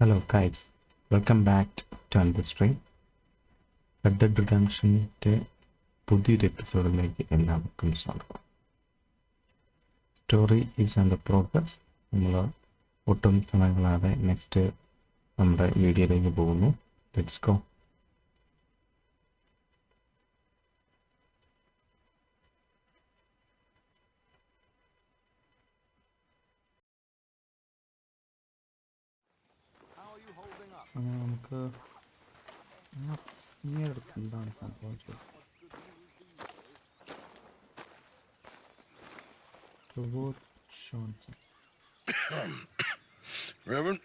Hello guys, welcome back to another stream. Red Dead Redemption'te പുതിയൊരു എപ്പിസോഡിലേക്ക് എല്ലാവർക്കും സ്വാഗതം. Story is and progress. നമ്മൾ ഒട്ടും സമയങ്ങളാതെ നെക്സ്റ്റ് നമ്മുടെ വീഡിയോയിലേക്ക് പോകുന്നു. Let's go. നമുക്ക് എന്താണ് സംഭവിച്ചത്? Reverend?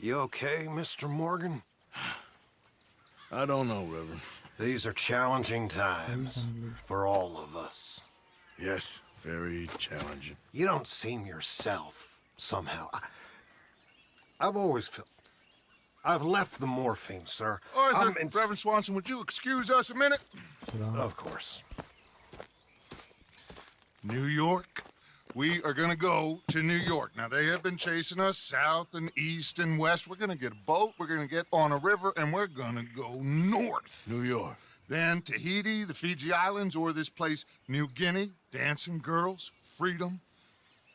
You okay, Mr. Morgan? I don't know, Reverend. These are challenging times for all of us. Yes, very challenging. You don't seem yourself, somehow. I've always felt... I've left the morphine, sir. Arthur, Reverend Swanson, would you excuse us a minute? Of course. New York. We are going to go to New York. Now, they have been chasing us south and east and west. We're going to get a boat, we're going to get on a river, and we're going to go north. New York. Then Tahiti, the Fiji Islands, or this place, New Guinea, dancing girls, freedom.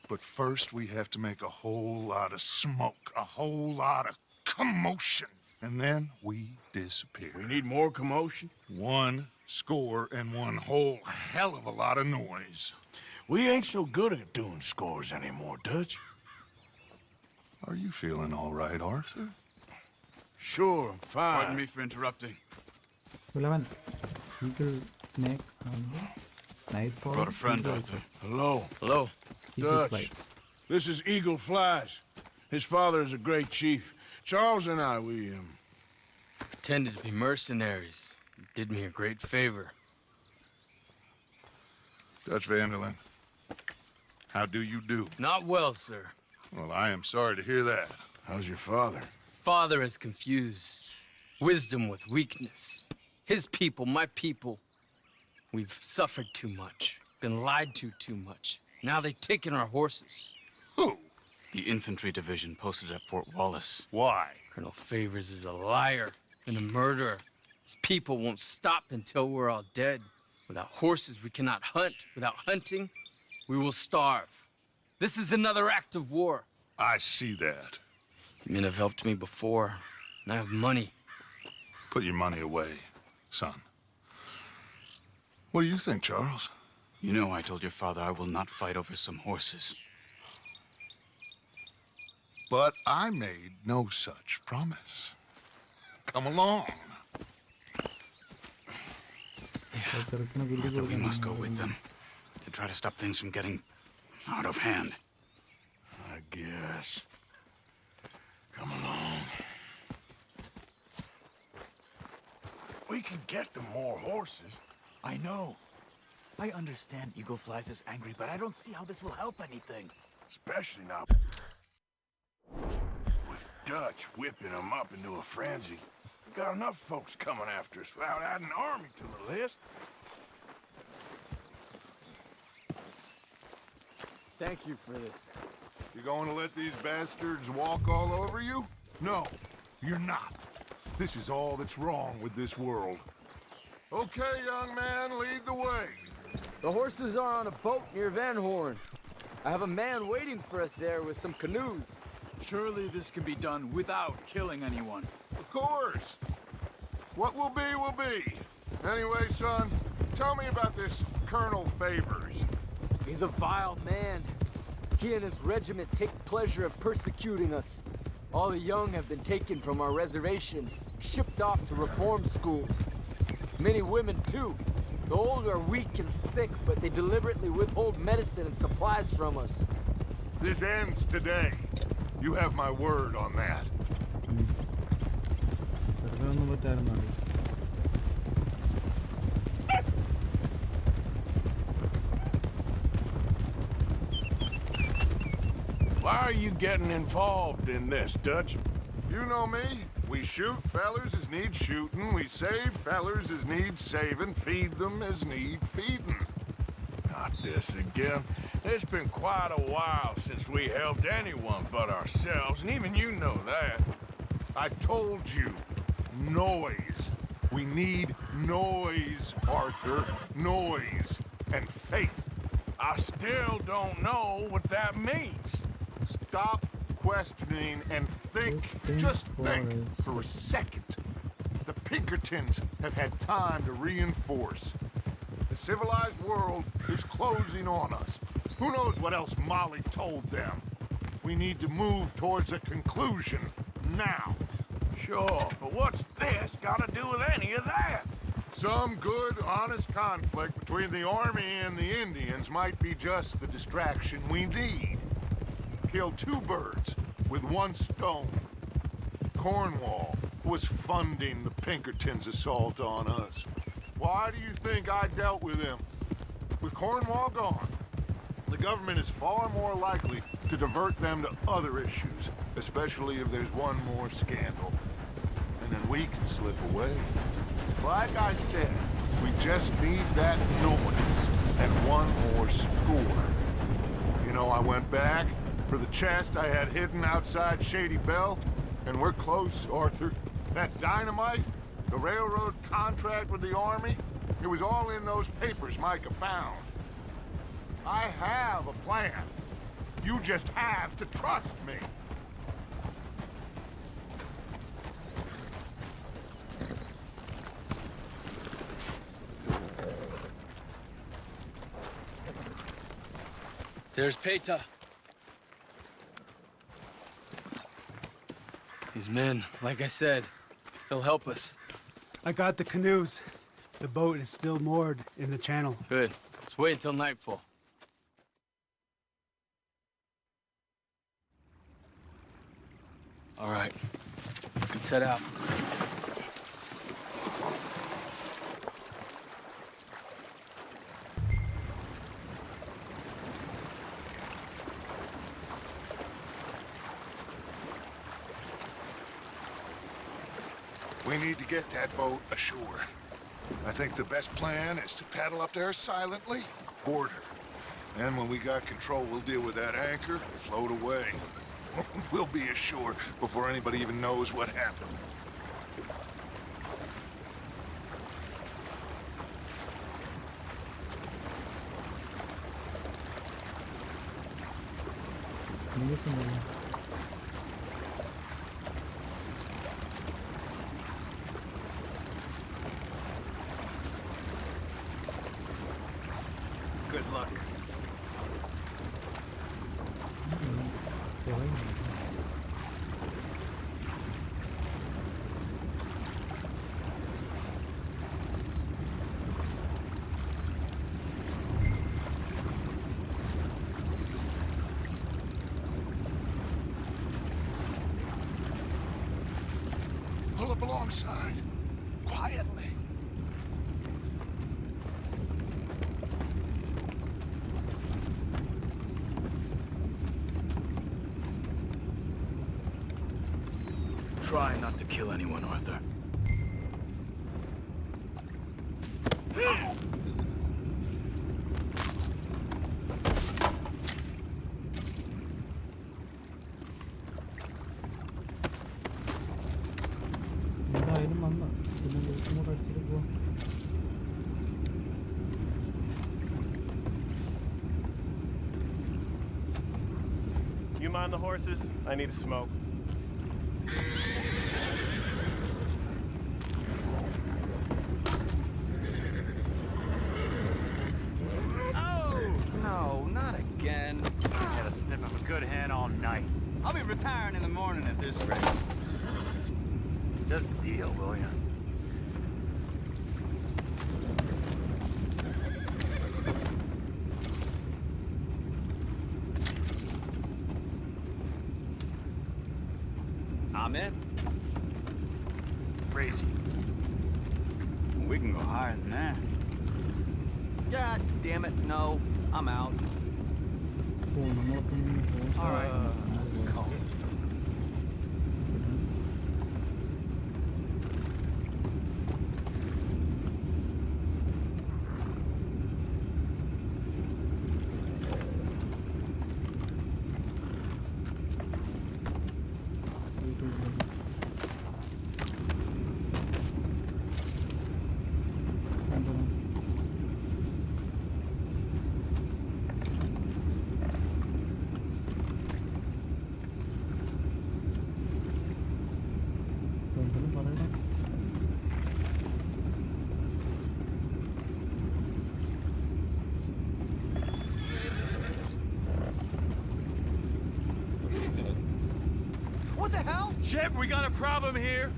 But first, we have to make a whole lot of smoke, a whole lot of commotion. And then we disappear. We need more commotion? One score and one whole hell of a lot of noise. We ain't so good at doing scores anymore, Dutch. Are you feeling all right, Arthur? Sure, I'm fine. Pardon me for interrupting. Eagle, snake, nightfall. Brought a friend, Arthur. Hello. Hello. Eagle Dutch. flies. This is Eagle Flies. His father is a great chief. Charles and I, we Pretended to be mercenaries. You did me a great favor. Dutch Van der Linde. How do you do? Not well, sir. Well, I am sorry to hear that. How's your father? Father has confused wisdom with weakness. His people, my people. We've suffered too much. Been lied to too much. Now they've taken our horses. Who? The infantry division posted at Fort Wallace. Why? Colonel Favors is a liar and a murderer. His people won't stop until we're all dead. Without horses, we cannot hunt. Without hunting, we will starve. This is another act of war. I see that. You men have helped me before, and I have money. Put your money away, son. What do you think, Charles? You know I told your father I will not fight over some horses. But I made no such promise. Come along. Arthur, we must go with them to try to stop things from getting out of hand. I guess. Come along. We can get them more horses. I know. I understand Eagle Flies is angry, but I don't see how this will help anything. Especially now. With Dutch whipping them up into a frenzy. We got enough folks coming after us without adding an army to the list. Thank you for this. You going to let these bastards walk all over you? No, you're not. This is all that's wrong with this world. Okay, young man, lead the way. The horses are on a boat near Van Horn. I have a man waiting for us there with some canoes. Surely this can be done without killing anyone. Of course. What will be, will be. Anyway, son, tell me about this Colonel Favors. He's a vile man. He and his regiment take pleasure of persecuting us. All the young have been taken from our reservation, shipped off to reform schools. Many women, too. The old are weak and sick, but they deliberately withhold medicine and supplies from us. This ends today. You have my word on that. Why are you getting involved in this, Dutch? You know me. We shoot fellers as need shooting. We save fellers as need saving. Feed them as need feeding. Not this again. It's been quite a while since we helped anyone but ourselves, and even you know that. I told you. Noise. We need noise, Arthur. Noise. And faith. I still don't know what that means. Stop questioning and think. Just think for a second. The Pinkertons have had time to reinforce. The civilized world is closing on us. Who knows what else Molly told them? We need to move towards a conclusion now. Sure, but what's this got to do with any of that? Some good, honest conflict between the army and the Indians might be just the distraction we need. Kill two birds with one stone. Cornwall was funding the Pinkertons' assault on us. Why do you think I dealt with him? With Cornwall gone, the government is far more likely to divert them to other issues, especially if there's one more scandal. And then we can slip away. Like I said, we just need that noise and one more score. You know, I went back for the chest I had hidden outside Shady Bell, and we're close, Arthur. That dynamite, the railroad contract with the army, it was all in those papers Micah found. I have a plan. You just have to trust me. There's Peta. These men, like I said, they'll help us. I got the canoes. The boat is still moored in the channel. Good. Let's wait until nightfall. All right. Let's head out. We need to get that boat ashore. I think the best plan is to paddle up there silently, board her. And when we got control, we'll deal with that anchor and float away. We'll be ashore before anybody even knows what happened. Good luck. Pull up alongside, quietly. Try not to kill anyone, Arthur. എന്തായാലും വന്ന പിന്നെ ദിവസം കൂടെ അടിച്ചിട്ട് പോവാം. You mind the horses? I need a smoke. Had a sniff of a good hand all night. I'll be retiring in the morning at this rate. Just deal, will ya? I'm in. Crazy. We can go higher than that. God damn it, no. I'm out. All right. Calm. What the hell? Shep, we got a problem here.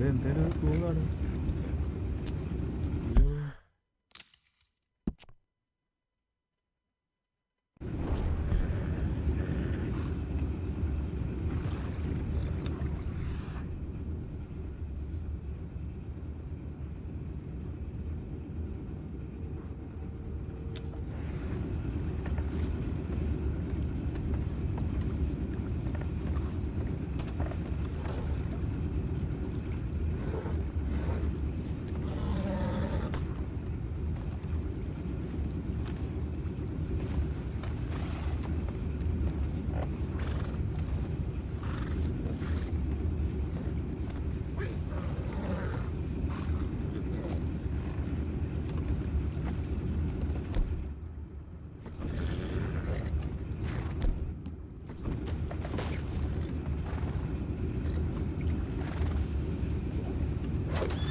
എന്തൊരു കൂളാണ്.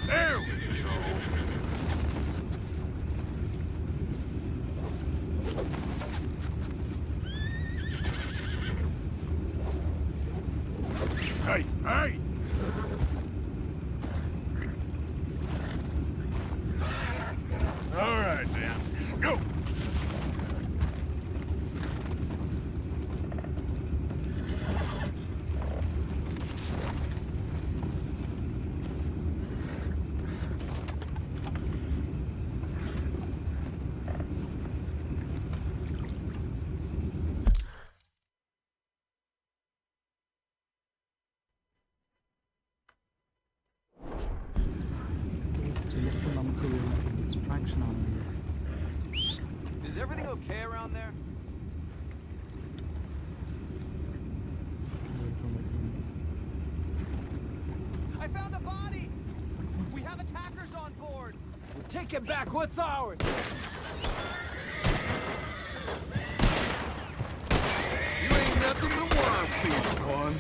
There we go. Hey, hey! All right, then. Go! ചിലപ്പോൾ നമുക്ക് distraction ആണെങ്കിൽ Is everything okay around there? I found a body! We have attackers on board! We're taking back what's ours! You ain't nothing but worm feed, one.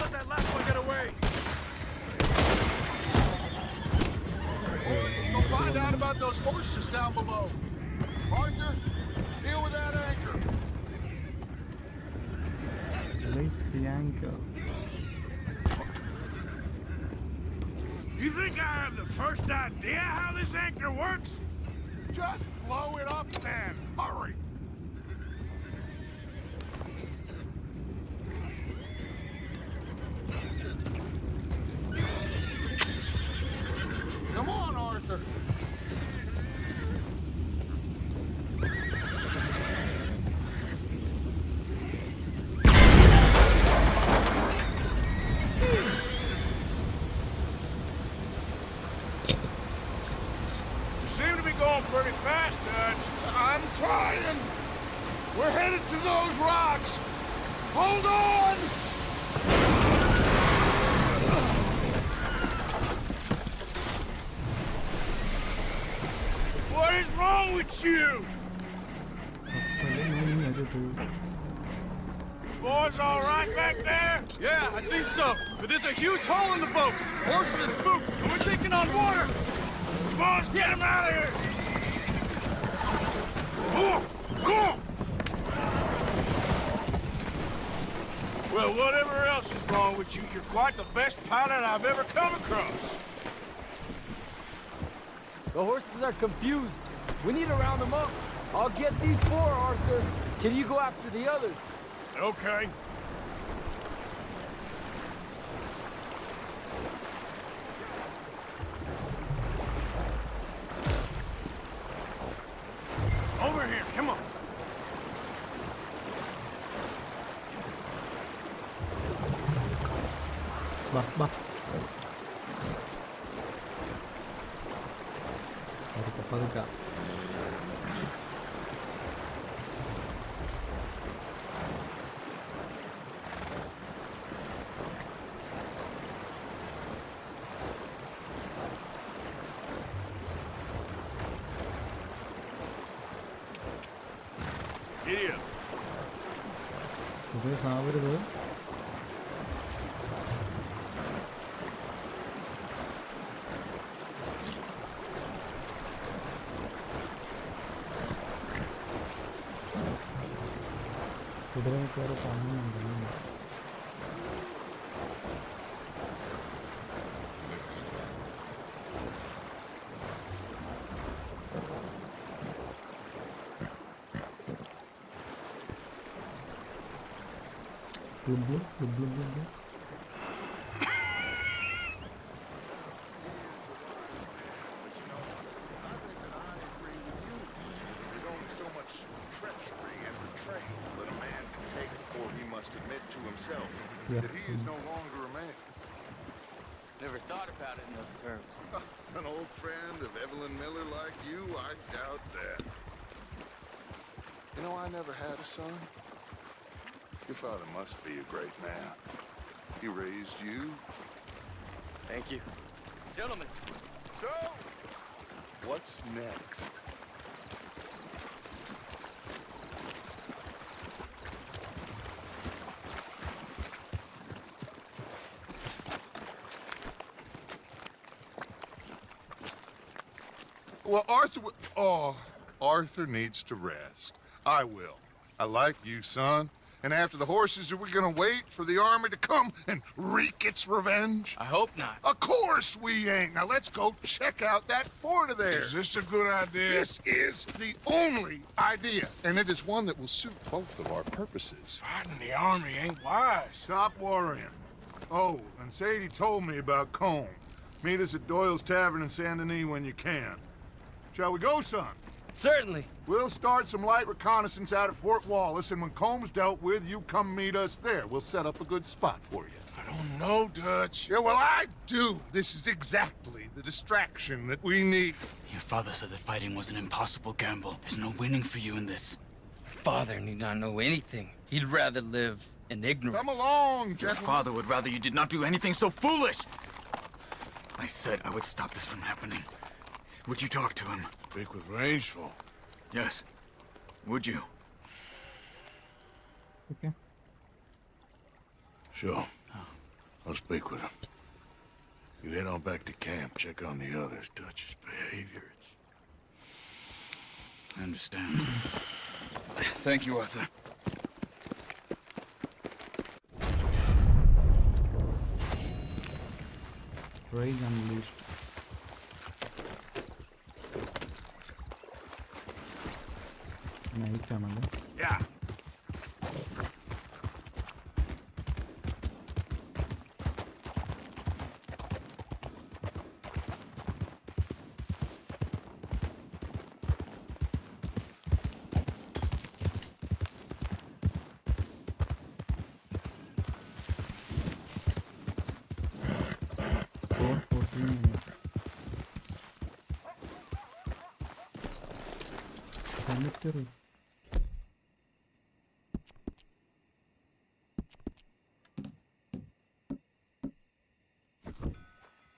Let that last one get away! Go find out about those horses down below. Arthur, deal with that anchor. release the anchor. You think I have the first idea how this anchor works? Just blow it up then. Hurry. pretty fast, Dutch. I'm trying. We're headed to those rocks. Hold on! What is wrong with you? Boys all right back there? Yeah, I think so. But there's a huge hole in the boat. Horses are spooked, and we're taking on water. Boys, get him out of here! Well, whatever else is wrong with you, you're quite the best pilot I've ever come across. The horses are confused. We need to round them up. I'll get these four, Arthur. Can you go after the others? Okay. Over here, come on. Bah. Pagka. Giddy up. ഇത് സാവരുത്. കുതിരക്കാരെ കാണുന്നുണ്ടല്ലോ. That he is no longer a man. Never thought about it in those terms. An old friend of Evelyn Miller like you, I doubt that. You know, I never had a son. Your father must be a great man. He raised you. Thank you. Gentlemen. So, what's next? Well, Arthur needs to rest. I will. I like you, son. And after the horses, are we gonna wait for the army to come and wreak its revenge? I hope not. Of course we ain't. Now let's go check out that fort of theirs. Is this a good idea? This is the only idea, and it is one that will suit both of our purposes. Fighting the army ain't wise. Stop worrying. Oh, and Sadie told me about Combe. Meet us at Doyle's Tavern in Saint Denis when you can. Shall we go, son? Certainly. We'll start some light reconnaissance out at Fort Wallace, and when Combs dealt with, you come meet us there. We'll set up a good spot for you. I don't know, Dutch. Yeah, well, I do. This is exactly the distraction that we need. Your father said that fighting was an impossible gamble. There's no winning for you in this. Father need not know anything. He'd rather live in ignorance. Come along, Your gentlemen. father would rather you did not do anything so foolish. I said I would stop this from happening. Would you talk to him? Speak with Rangeful. Yes. Would you? Okay. Sure. I'll speak with him. You head on back to camp, check on the others. Dutch's behavior, I understand. Thank you, Arthur. Rage unleashed. Night ആണല്ലോ. Yeah. cemetery.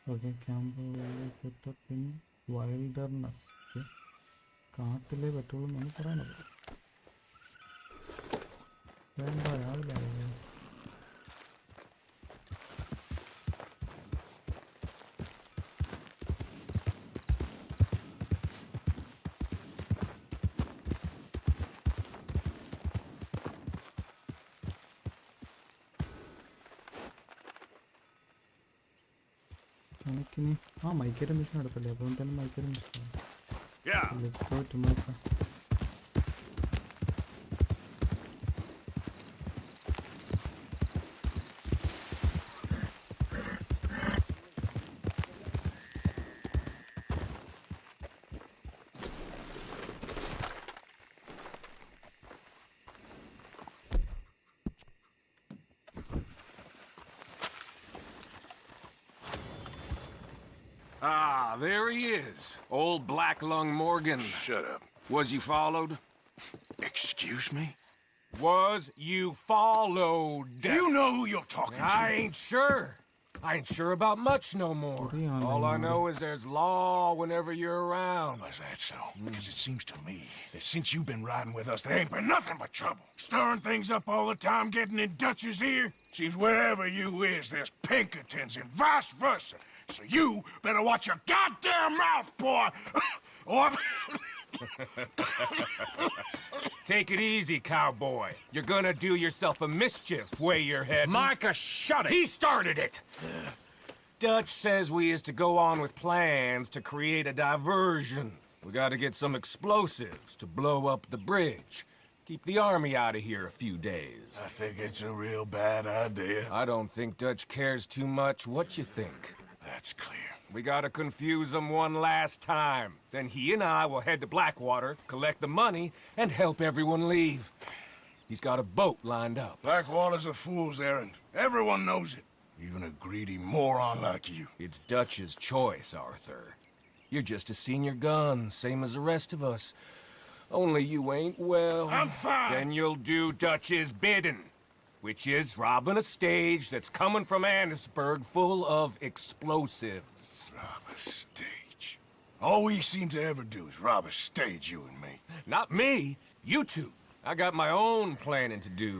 Okay, camp set up in wilderness. Okay. കാട്ടിലെ പറ്റുള്ളൂ എന്ന് പറയണത്. വേണ്ട രാവിലെ എനിക്കിനി മൈക്കേരെ mission എടുക്കല്ലേ അതുകൊണ്ട് തന്നെ മൈക്കേരെ mission. Let's go to Micah. Ah, there he is. Old Black Lung Morgan. Shut up. Was you followed? Excuse me? Was you followed? You know who you're talking to. I ain't sure. I ain't sure about much no more. All I know is there's law whenever you're around. Is that so? Because it seems to me that since you've been riding with us, there ain't been nothing but trouble. Stirring things up all the time, getting in Dutch's ear. Seems wherever you is, there's Pinkertons and vice versa. So you better watch your goddamn mouth, boy! Or... Take it easy, cowboy. You're gonna do yourself a mischief where you're heading. Micah, shut it! He started it! Dutch says we is to go on with plans to create a diversion. We gotta get some explosives to blow up the bridge. Keep the army out of here a few days. I think it's a real bad idea. I don't think Dutch cares too much what you think. That's clear. We gotta confuse him one last time. Then he and I will head to Blackwater, collect the money, and help everyone leave. He's got a boat lined up. Blackwater's a fool's errand. Everyone knows it. Even a greedy moron like you. It's Dutch's choice, Arthur. You're just a senior gun, same as the rest of us. Only you ain't well. I'm fine. Then you'll do Dutch's bidding. Which is robbing a stage that's coming from Annisburg full of explosives. Rob a stage. All we seem to ever do is rob a stage, you and me. Not me, you two. I got my own planning to do.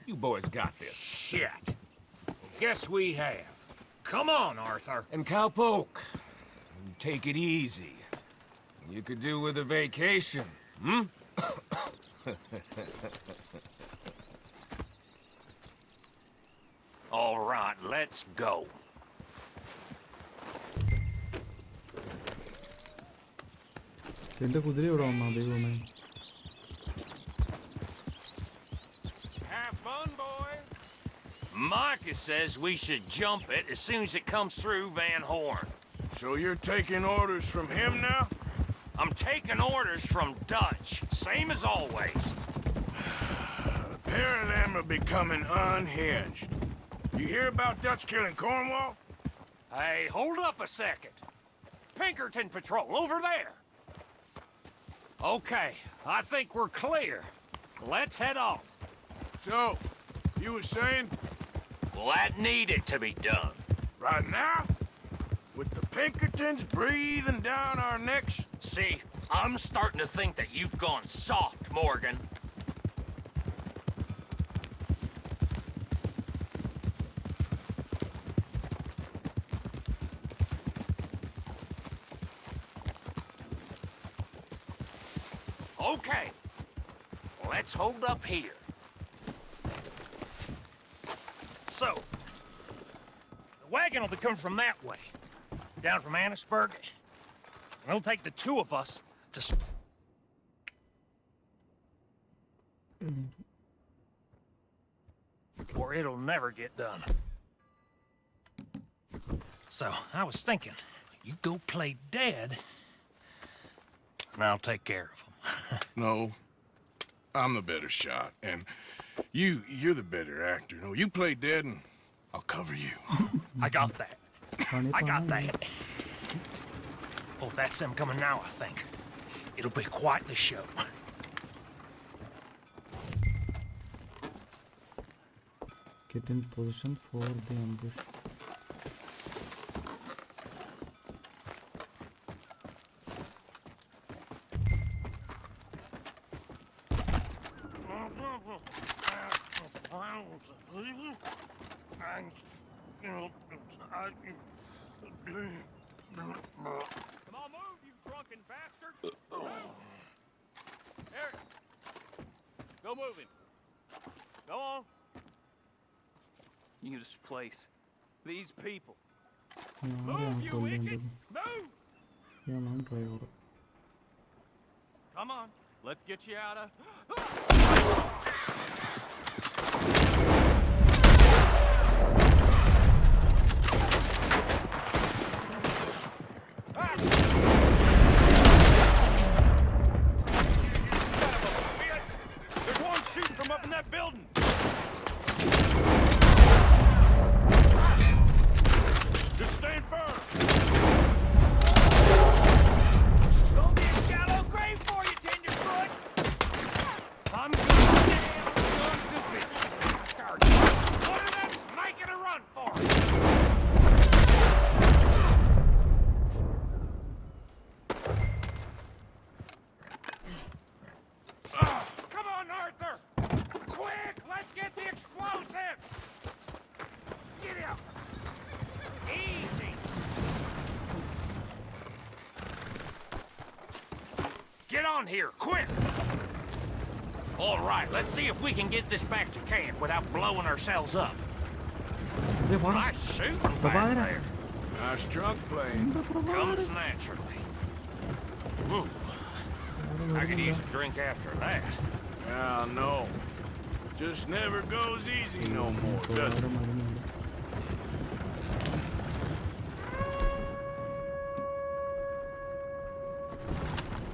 You boys got this. Shit. Guess we have. Come on, Arthur. And Cowpoke, take it easy. You could do with a vacation, hmm? All right, let's go. എന്റെ കുതിര ഇവിടെ വന്നാ ദൈവമേ. Have fun, boys. Micah says we should jump it as soon as it comes through Van Horn. So you're taking orders from him now? I'm taking orders from Dutch, same as always. A pair of them are becoming unhinged. You hear about Dutch killing Cornwall? Hey, hold up a second. Pinkerton Patrol, over there. Okay, I think we're clear. Let's head off. So, you were saying? Well, that needed to be done. Right now? With the Pinkertons breathing down our necks? See, I'm starting to think that you've gone soft, Morgan. Okay, let's hold up here. So, the wagon will be coming from that way, down from Annisburg. It'll take the two of us to... or it'll never get done. So, I was thinking, you go play dead, and I'll take care of him. No. I'm the better shot, and you're the better actor. No, you play dead, and I'll cover you. I got that. I got that. Oh, that's them coming now, I think. It'll be quite the show. Get in position for the ambush. Come on, move, you drunken bastard! Eric! Go moving. Go on. This place. These people. Move, you wicked! Move! Come on, let's get you out of... There's one shooting from up in that building. Just stand firm. Gonna be a shallow grave for you, tenderfoot! I'm good as damn sons of bitches. One of them's making a run for it! Come on, Arthur! Quick, let's get the explosives! Get out! Easy! Get on here, quick! All right, let's see if we can get this back to camp without blowing ourselves up. Nice shooting back there. Nice drunk playing. Comes naturally. Ooh. I could use a drink after that. Yeah, no. Just never goes easy no more, does it?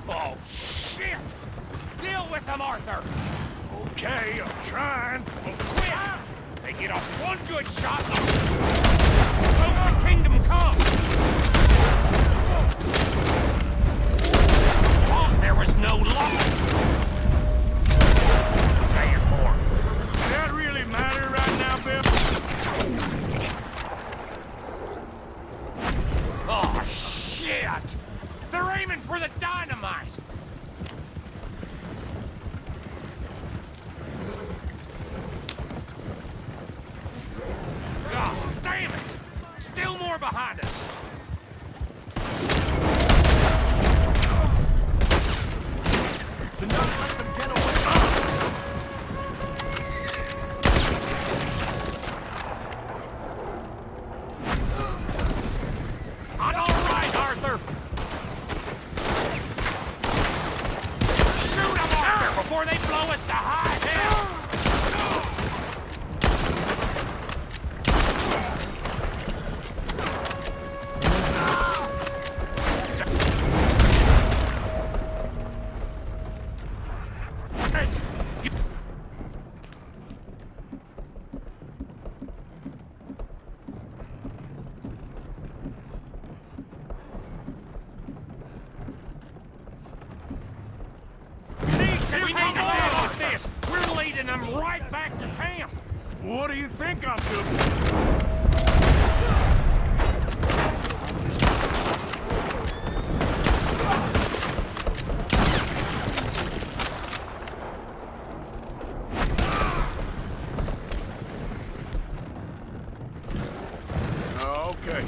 Oh, shit! Deal with them, Arthur! Okay, I'm trying. Well, quick! They get off one good shot. The kingdom come! Oh, there was no law! Damn more. Does that really matter right now, Bill? Oh, shit! They're aiming for the dynamite! God damn it! Still more behind us! Do not let them get away. I'm all right, Arthur! Shoot them, Arthur, before they blow us to high hell! Hey, you- We need to deal with this. We're leading them right back to camp. What do you think I'm doing? Okay.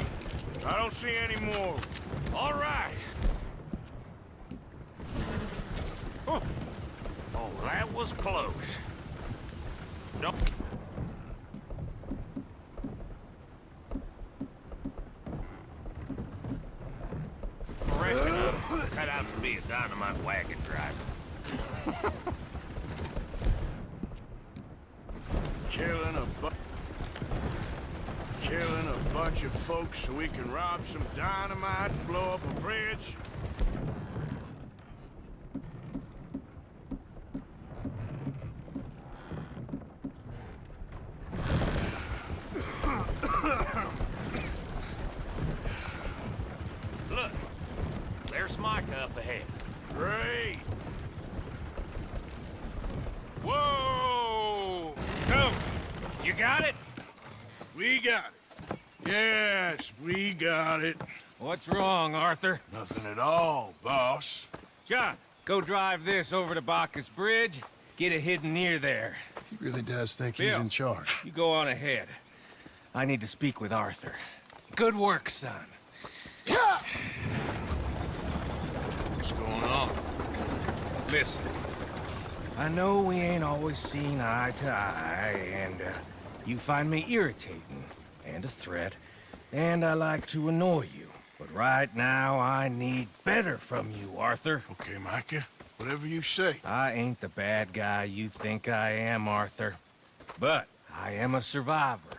I don't see any more. All right. Oh, that was close. No. Reckon I'm cut out to be a dynamite wagon driver. Killing a bunch of folks so we can rob some dynamite and blow up a bridge. Look, there's Micah up ahead. Great. Whoa! So, you got it? We got it. Yes, we got it. What's wrong, Arthur? Nothing at all, boss. John, go drive this over to Bacchus Bridge. Get it hidden near there. He really does think he's Bill, in charge. You go on ahead. I need to speak with Arthur. Good work, son. What's going on? Listen, I know we ain't always seen eye to eye, and you find me irritating and a threat, and I like to annoy you. But right now, I need better from you, Arthur. Okay, Micah. Whatever you say. I ain't the bad guy you think I am, Arthur. But I am a survivor.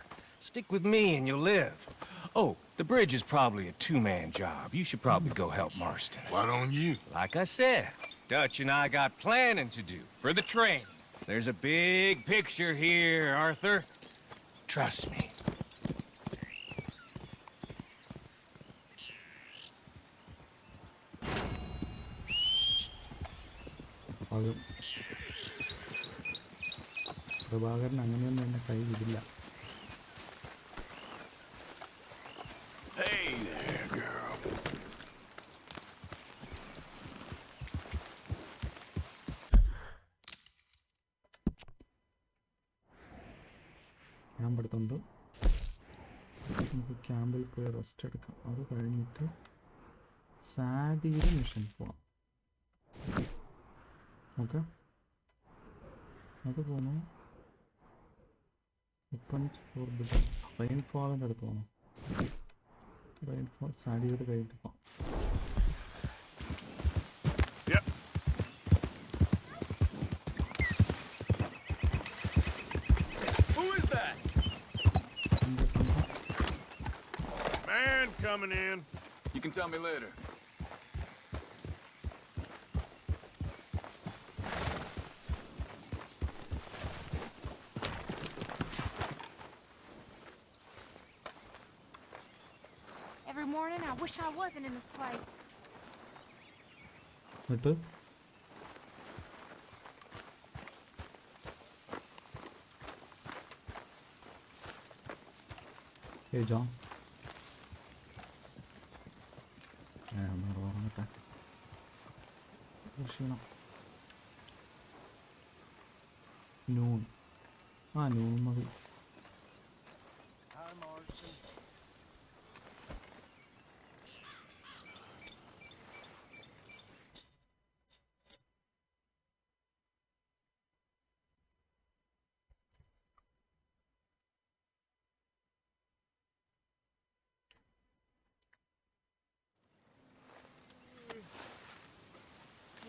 Stick with me and you'll live. Oh, the bridge is probably a two-man job. You should probably go help Marston. Why don't you? Like I said, Dutch and I got planning to do for the train. There's a big picture here, Arthur. Trust me. Prabhakaran അങ്ങനെയൊന്നും എന്നെ കൈ വിടില്ല. Hey there, girl. Camp എടുത്തുണ്ട്. നമുക്ക് ക്യാമ്പിൽ പോയി rest എടുക്കാം. അത് കഴിഞ്ഞിട്ട് സാഡിയുടെ മിഷൻ പോവാം. ഓക്കെ, അത് പോകണം. റെയിൻഫോളിൻ്റെ അടുത്ത് പോകണം. റെയിൻഫോൾ സാഡിയുടെ കഴിഞ്ഞിട്ട് പോകാം. Yep. Who is that? Man coming in. You can tell me later. Every morning, I wish I wasn't in this place. എന്നിട്ട് ജോൺ ഉറങ്ങട്ടെ. ക്ഷീണം. നൂൺ നൂൺ മതി.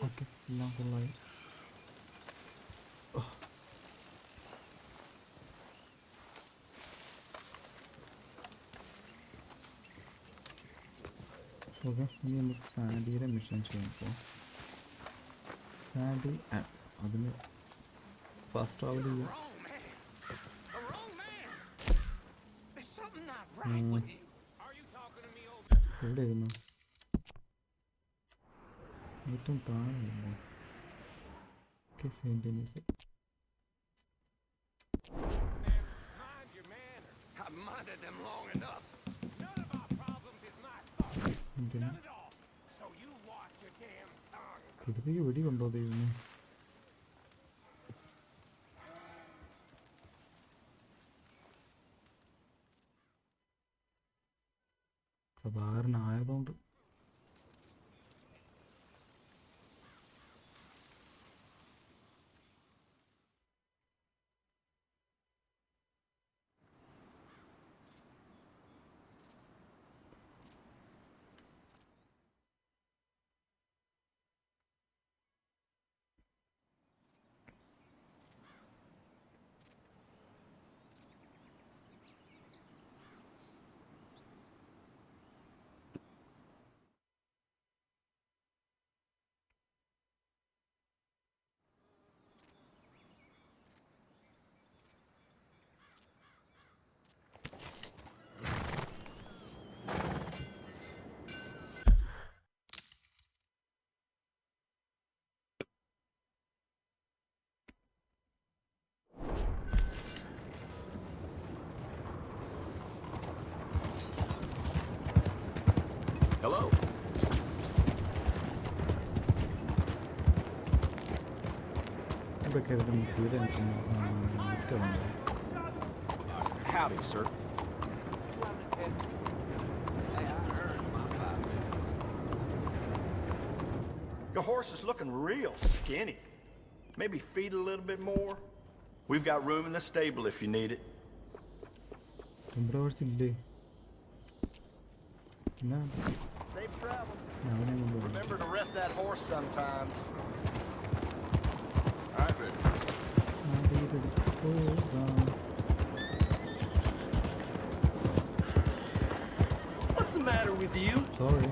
ഓക്കെ, എല്ലാം ഫുള്ളായി. ഓക്കെ, ഇനി നമുക്ക് സാഡിയുടെ മിഷൻ ചെയ്യാൻ പോവാം. സാഡി അതിന് ഫാസ്റ്റ് ട്രാവൽ ചെയ്യാം. എവിടെ ഇരുന്നു? ഏറ്റവും താഴെയല്ലേ? Okay, saint news. ഇതിലേക്ക് വെടി കൊണ്ടോ ദൈവമേ? പ്രഭാകരനായതുകൊണ്ട് Hello. Howdy, sir. Your horse is looking real skinny. Maybe feed a little bit more. We've got room in the stable if you need it. Safe travel. Remember to rest that horse sometimes. All right, baby. What's the matter with you? Sorry.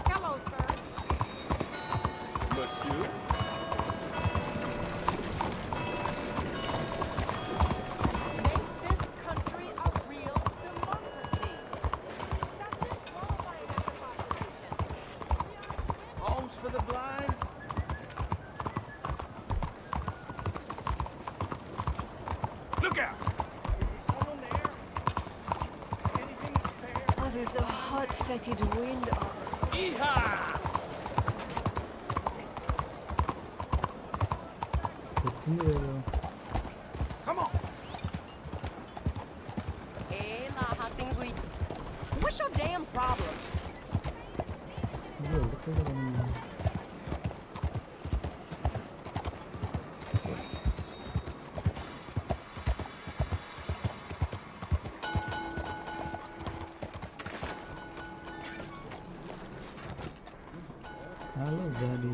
Hello, sir. Monsieur? Make this country a real democracy. Justice qualifying as a population. Homes for the blind? Look out! Is someone there? Anything fair? Oh, there's a hot, fetid wind. Yeehaw! Come on. Hey, La, how things with you? What's your damn problem? Hello, Daddy.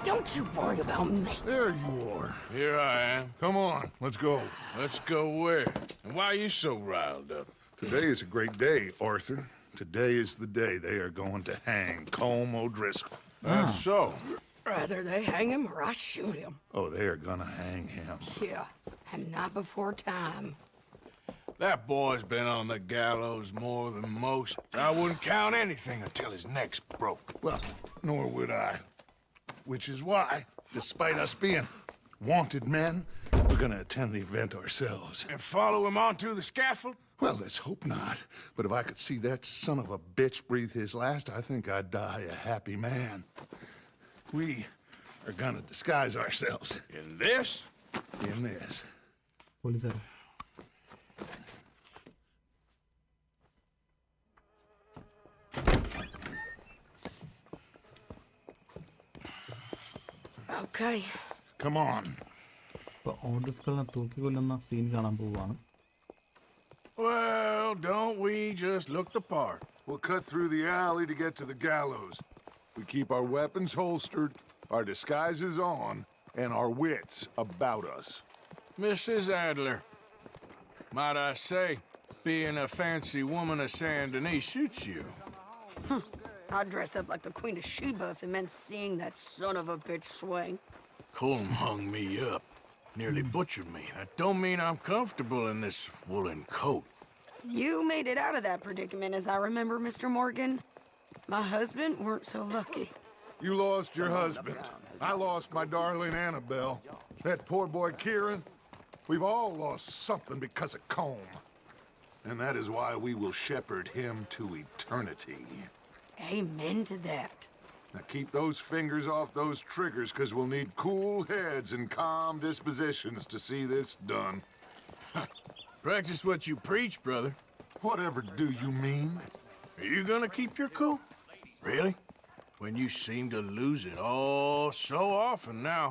Don't you worry about me. There you are. Here I am. Come on, let's go. Let's go where? And why are you so riled up? Today is a great day, Arthur. Today is the day they are going to hang Colm O'Driscoll. That's so. Rather they hang him or I shoot him. Oh, they are gonna hang him. Yeah, and not before time. That boy's been on the gallows more than most. I wouldn't count anything until his neck's broke. Well, nor would I. Which is why, despite us being wanted men, we're gonna attend the event ourselves. And follow him onto the scaffold? Well, let's hope not. But if I could see that son of a bitch breathe his last, I think I'd die a happy man. We are gonna disguise ourselves. In this? In this. Police. Okay. Come on. ഓർഡർസ്കളെ തൂക്കിക്കൊല്ലുന്ന scene കാണാൻ പോവാണ്. Well, don't we just look the part? We'll cut through the alley to get to the gallows. We keep our weapons holstered, our disguises on, and our wits about us. Mrs. Adler, might I say, being a fancy woman of Saint Denis suits you. I'd dress up like the Queen of Sheba if it meant seeing that son of a bitch swing. Colm hung me up, nearly butchered me. That don't mean I'm comfortable in this woolen coat. You made it out of that predicament, as I remember, Mr. Morgan. My husband weren't so lucky. You lost your husband. I lost my darling Annabelle. That poor boy Kieran. We've all lost something because of Colm. And that is why we will shepherd him to eternity. Amen to that. Now keep those fingers off those triggers, because we'll need cool heads and calm dispositions to see this done. Practice what you preach, brother. Whatever do you mean? Are you gonna keep your cool? Really? When you seem to lose it all so often now.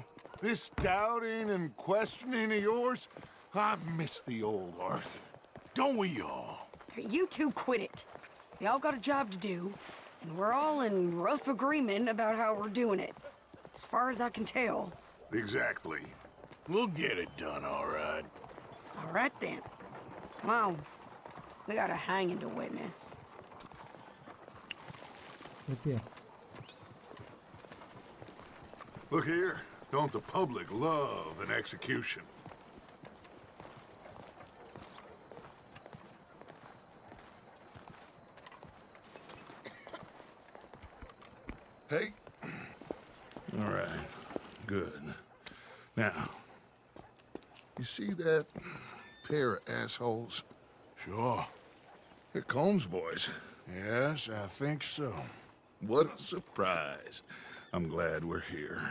This doubting and questioning of yours, I miss the old Arthur. Don't we all? You two quit it. We all got a job to do, and we're all in rough agreement about how we're doing it. As far as I can tell. Exactly. We'll get it done, all right. All right, then. Come on. We got a hanging to witness. Look here. Don't the public love an execution? Hey. All right. Good. Now, you see that pair of assholes? Sure. They're Combs boys. Yes, I think so. What a surprise. I'm glad we're here.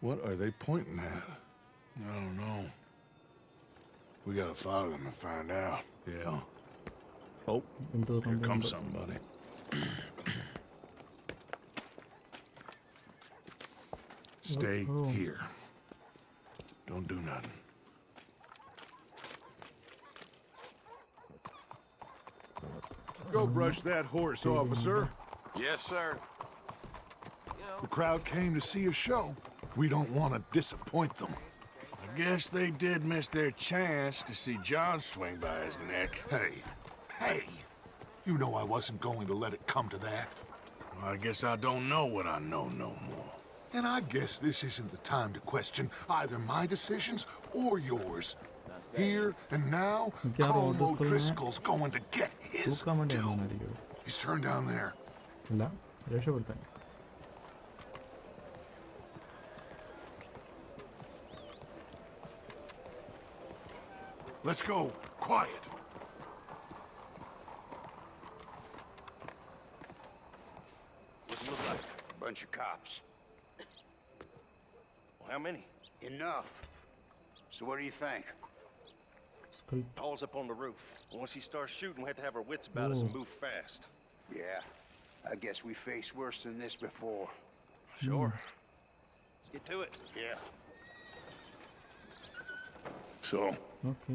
What are they pointing at? I don't know. We gotta follow them and find out. Yeah. Oh, here comes somebody. Stay here. Don't do nothing. Go brush that horse, officer. Yes, sir. The crowd came to see a show. We don't want to disappoint them. I guess they did miss their chance to see John swing by his neck. Hey, you know I wasn't going to let it come to that. Well, I guess I don't know what I know no more. And I guess this isn't the time to question either my decisions or yours. Here and now, Colm O'Driscoll's going to get his due. He's turned down there. Let's go. Quiet. What's it look like? Bunch of cops. Well, how many? Enough. So what do you think? Paul's up on the roof. Once he starts shooting, we have to have our wits about us and move fast. Yeah. I guess we faced worse than this before. Sure. Let's get to it. Yeah. So,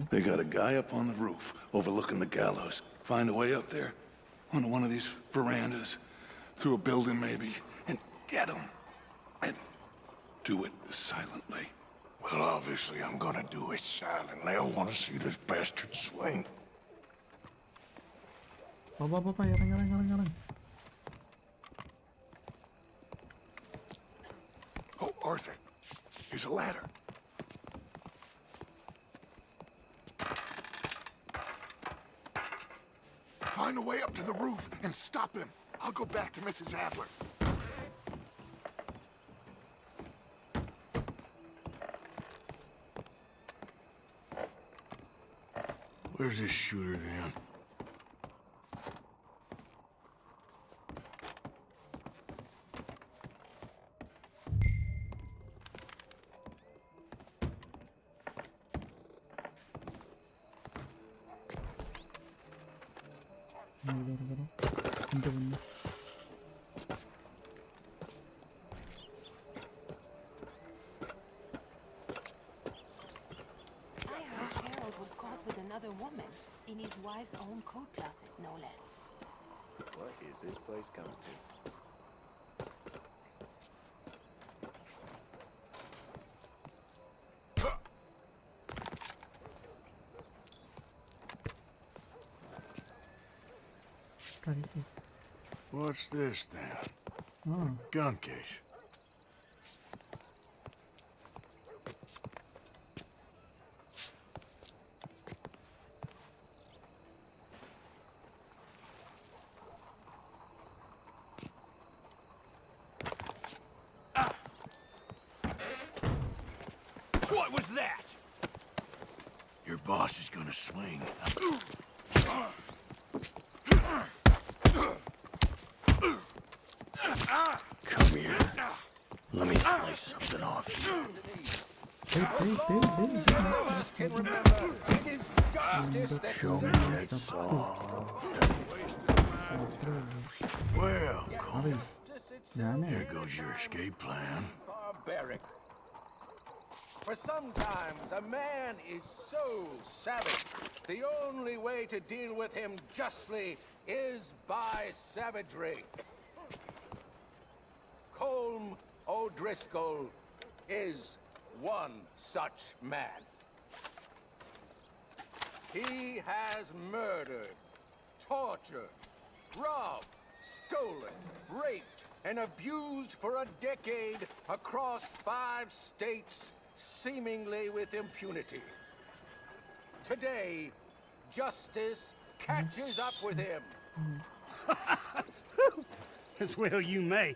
they got a guy up on the roof overlooking the gallows. Find a way up there, onto one of these verandas, through a building maybe, and get him. And do it silently. Well, obviously I'm gonna do it silently. I want to see this bastard swing. Oh, Arthur, here's a ladder. Find a way up to the roof and stop him. I'll go back to Mrs. Adler. Where's this shooter then? Woman in his wife's own coat closet, no less. What is this place coming to? What's this then? A gun case. What was that? Your boss is gonna swing. Come here. Let me slice something off you. Show me that saw. Well, Colm, here goes your escape plan. Barbaric. For sometimes a man is so savage, the only way to deal with him justly is by savagery. Colm O'Driscoll is one such man. He has murdered, tortured, robbed, stolen, raped, and abused for a decade across 5 states, seemingly with impunity. Today, justice catches up with him. As well you may.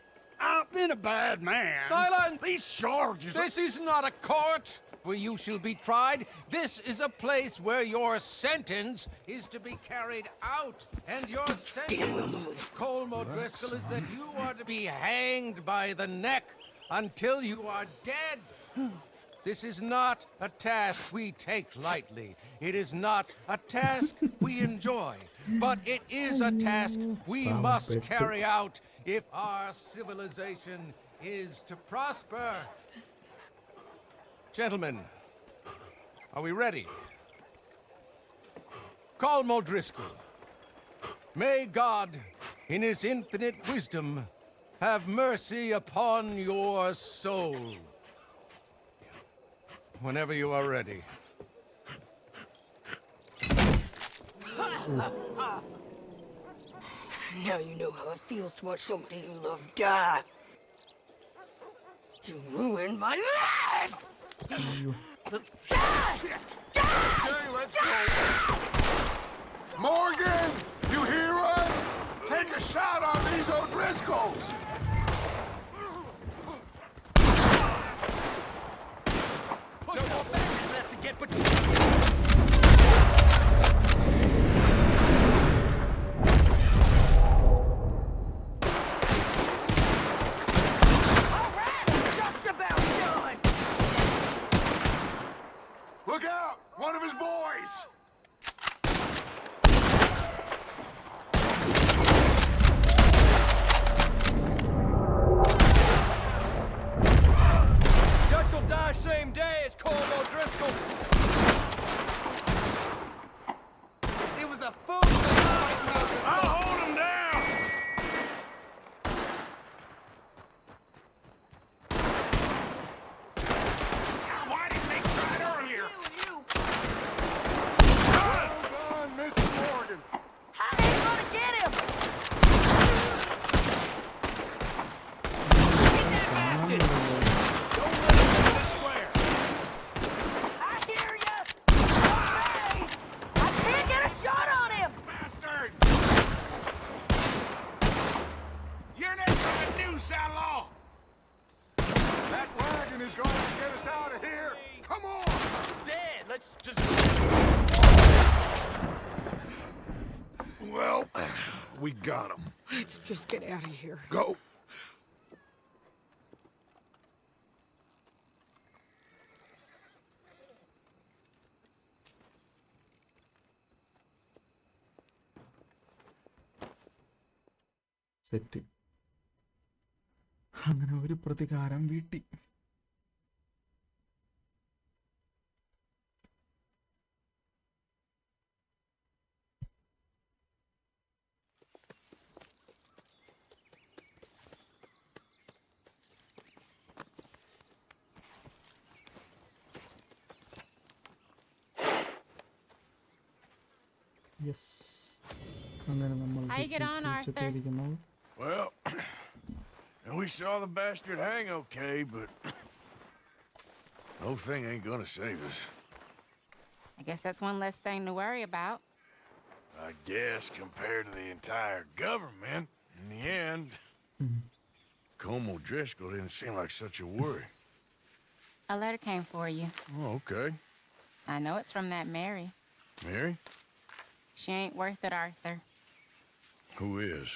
been a bad man. Silence! These charges... This is not a court where you shall be tried. This is a place where your sentence is to be carried out. And your sentence, Colm O'Driscoll, is that you are to be hanged by the neck until you are dead. This is not a task we take lightly. It is not a task we enjoy. But it is a task we must carry out if our civilization is to prosper. Gentlemen, are we ready? Colm O'Driscoll, may God, in his infinite wisdom, have mercy upon your soul. Whenever you are ready. Now you know how it feels to watch somebody you love die. You ruined my life! Okay, let's go. Morgan, you hear us? Take a shot on these O'Driscolls. No more batteries left to get, but... Look out! One of his boys! Dutch will die same day as Colm O'Driscoll. It was a fool to fight me. I'll hold him down! Why didn't they try it earlier? Well done, Mr. Morgan. How are you gonna get him? Get that bastard! Don't let him into the square. I hear ya! Hey! I can't get a shot on him! Bastard! You're next on the news, outlaw! That wagon is going to get us out of here. Come on! It's dead. Let's just... Well, we got him. Let's just get out of here. Go. Set. അങ്ങനെ ഒരു പ്രതികാരം വീട്ടി. Yes, അങ്ങനെ നമ്മൾ How you get on, Arthur? തിരിച്ചെത്തിയിരിക്കുന്നു. Well, we saw the bastard hang okay, but... the whole thing ain't gonna save us. I guess that's one less thing to worry about. I guess, compared to the entire government, in the end... Colm O'Driscoll didn't seem like such a worry. A letter came for you. Oh, okay. I know it's from that Mary. Mary? She ain't worth it, Arthur. Who is?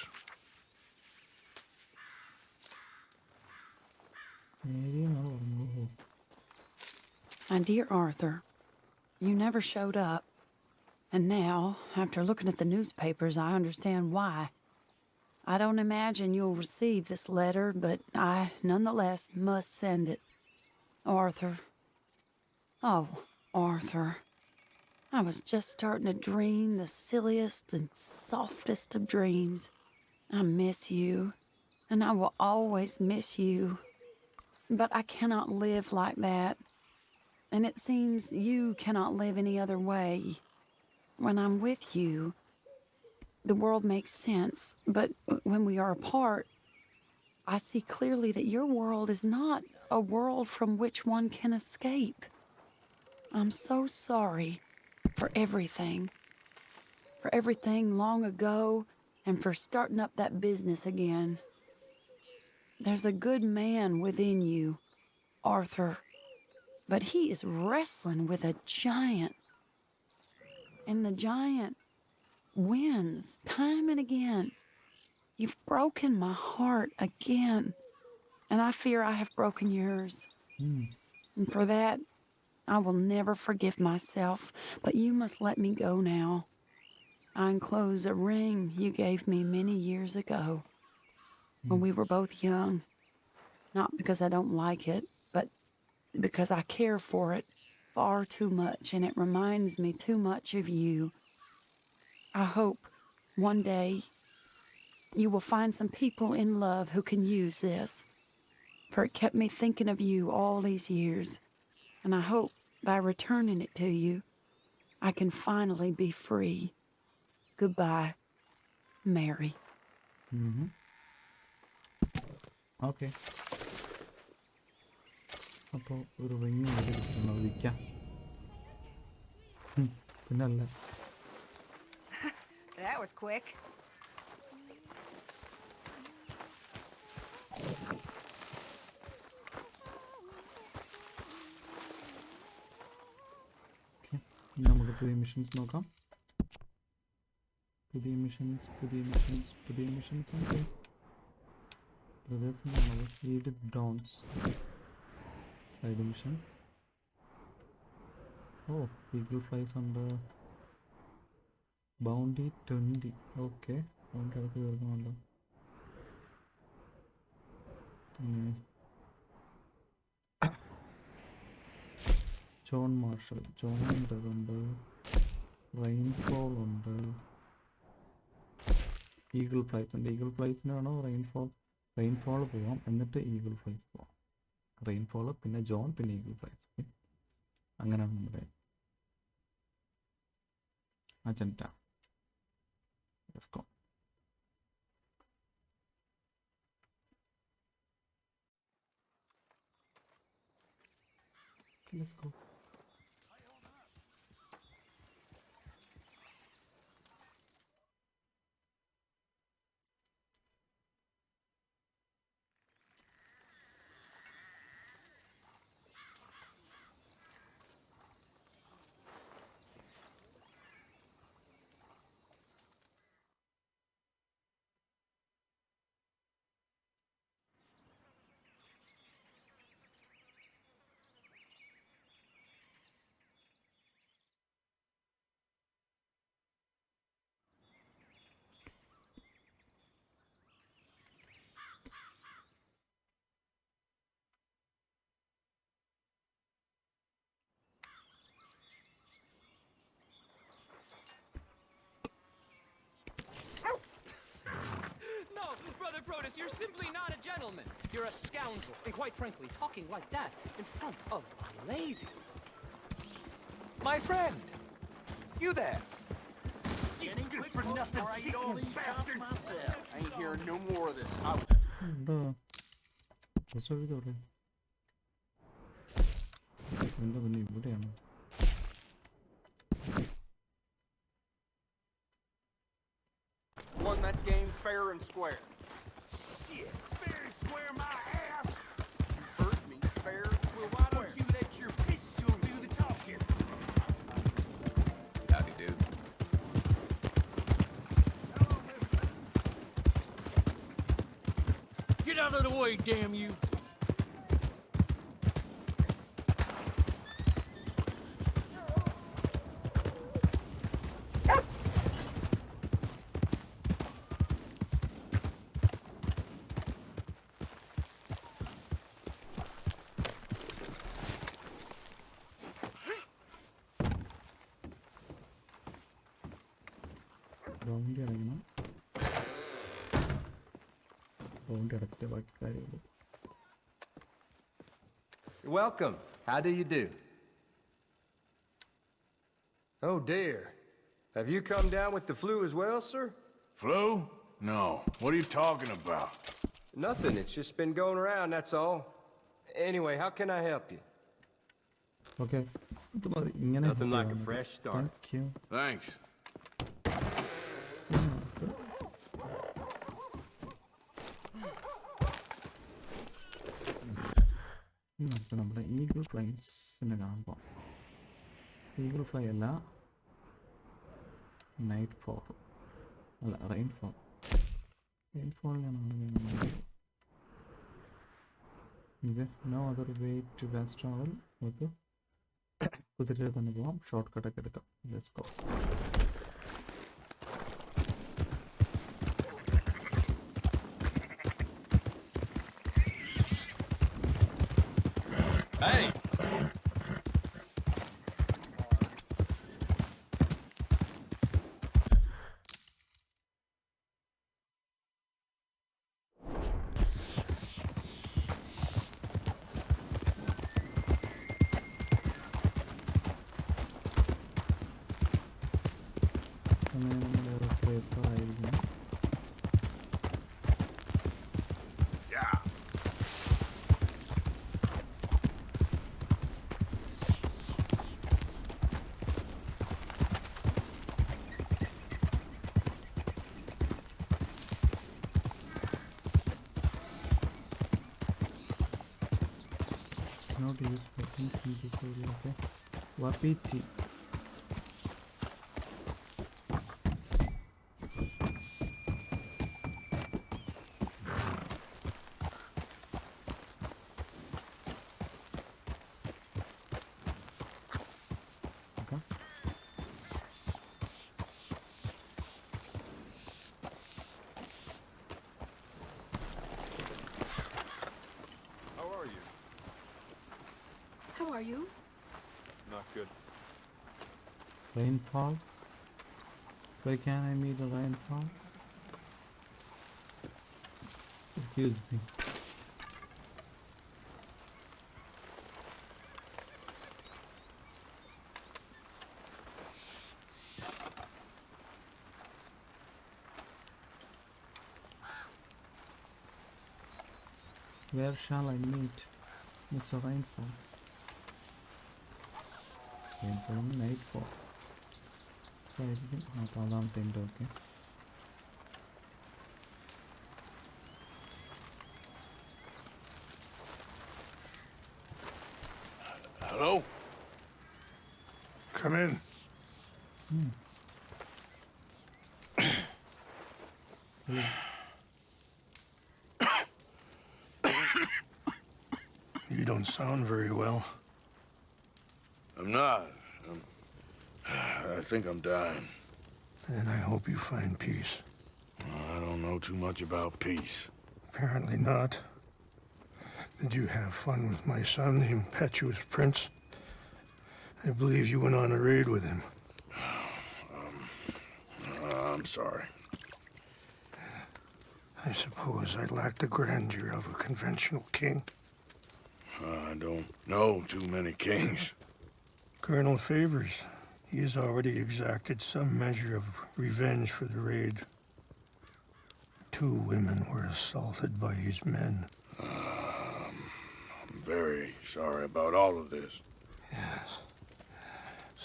My dear Arthur, you never showed up. And now, after looking at the newspapers, I understand why. I don't imagine you'll receive this letter, but I, nonetheless, must send it. Arthur. Oh, Arthur. I was just starting to dream the silliest and softest of dreams. I miss you, and I will always miss you. But I cannot live like that. And it seems you cannot live any other way. When I'm with you, the world makes sense. But when we are apart, I see clearly that your world is not a world from which one can escape. I'm so sorry for everything. For everything long ago, and for starting up that business again. There's a good man within you, Arthur, but he is wrestling with a giant. And the giant wins time and again. You've broken my heart again, and I fear I have broken yours. And for that, I will never forgive myself, but you must let me go now. I enclose a ring you gave me many years ago, when we were both young. Not because I don't like it, but because I care for it far too much, and it reminds me too much of you. I hope one day you will find some people in love who can use this, for it kept me thinking of you all these years, and I hope by returning it to you, I can finally be free. Goodbye, Mary. Okay, അപ്പോൾ ഒരു ring വിളിക്കാം. പിന്നല്ല. That was quick. നമുക്ക് പുതിയ missions നോക്കാം. പുതിയ missions. Okay, പ്രദേശമാണത്. ഈഡ് ഡോൺസ് side mission. Oh, eagle flies ഉണ്ട്. ബൗണ്ടി 20. ഓക്കെ, ബൗണ്ടി അതൊക്കെ തീർക്കുന്നുണ്ടോ? ജോൺ മാർഷൽ, ജോണിൻ്റെ ഉണ്ട്. റെയിൻഫോൾ ഉണ്ട്. ഈഗിൾ ഫ്ലൈസ് ഉണ്ട്. ഈഗിൾ ഫ്ലൈസിനാണോ റെയിൻഫോൾ പോവാം, എന്നിട്ട് ഈഗിൾ ഫ്ലൈസ് പോവാം. റെയിൻഫോൾ, പിന്നെ ജോൺ, പിന്നെ ഈഗിൾ ഫ്ലൈസ്. അങ്ങനെയാണ് നമ്മുടെ agenda. Let's go. Okay, let's go. Brother Brodus, you're simply not a gentleman. You're a scoundrel. And quite frankly, talking like that in front of a lady. My friend, you there? You ain't good for nothing, cheating bastard. I ain't hearing no more of this. എന്താ പിന്നെ ഇവിടെയാണ്? Won that game fair and square. Shit, fair and square my ass. You heard me, fair. Well, why don't you let your pistol do the talking? Howdy, dude. Get out of the way, damn you. Bounty അടയ്ക്കണം. Bounty അടച്ചിട്ട് ബാക്കി കാര്യമുള്ളൂ. Welcome. How do you do? Oh dear. Have you come down with the flu as well, sir? Flu? No. What are you talking about? Nothing. It's just been going around, that's all. Anyway, how can I help you? Okay. ഇങ്ങനെ Nothing like a fresh start. Thank you. Thanks. നമുക്ക് നമ്മുടെ eagle ഫ്ലൈസിനെ കാണാൻ പോകാം. Eagle fly അല്ല, night fall അല്ല, rainfall. റെയിൻഫോളിനാണ് ഇത്. No other way to fast travel. നമുക്ക് കുതിരയിൽ തന്നെ പോകാം, ഷോർട്ട് കട്ടൊക്കെ എടുക്കാം. Let's go. Hey! Not used for things in this area. Okay. Wapiti. How are you? Not good. Rainfall. Where can I meet the rainfall? Excuse me. Where shall I meet? It's a rainfall. Rainfall, nightfall. So I think I'll tent, okay. Hello? Come in. You don't sound very well. I'm not. I think I'm dying. Then I hope you find peace. I don't know too much about peace. Apparently not. Did you have fun with my son, the impetuous prince? I believe you went on a raid with him. I'm sorry. I suppose I lack the grandeur of a conventional king. I don't know too many kings. Colonel Favors, he has already exacted some measure of revenge for the raid. 2 women were assaulted by his men. I'm very sorry about all of this. Yes.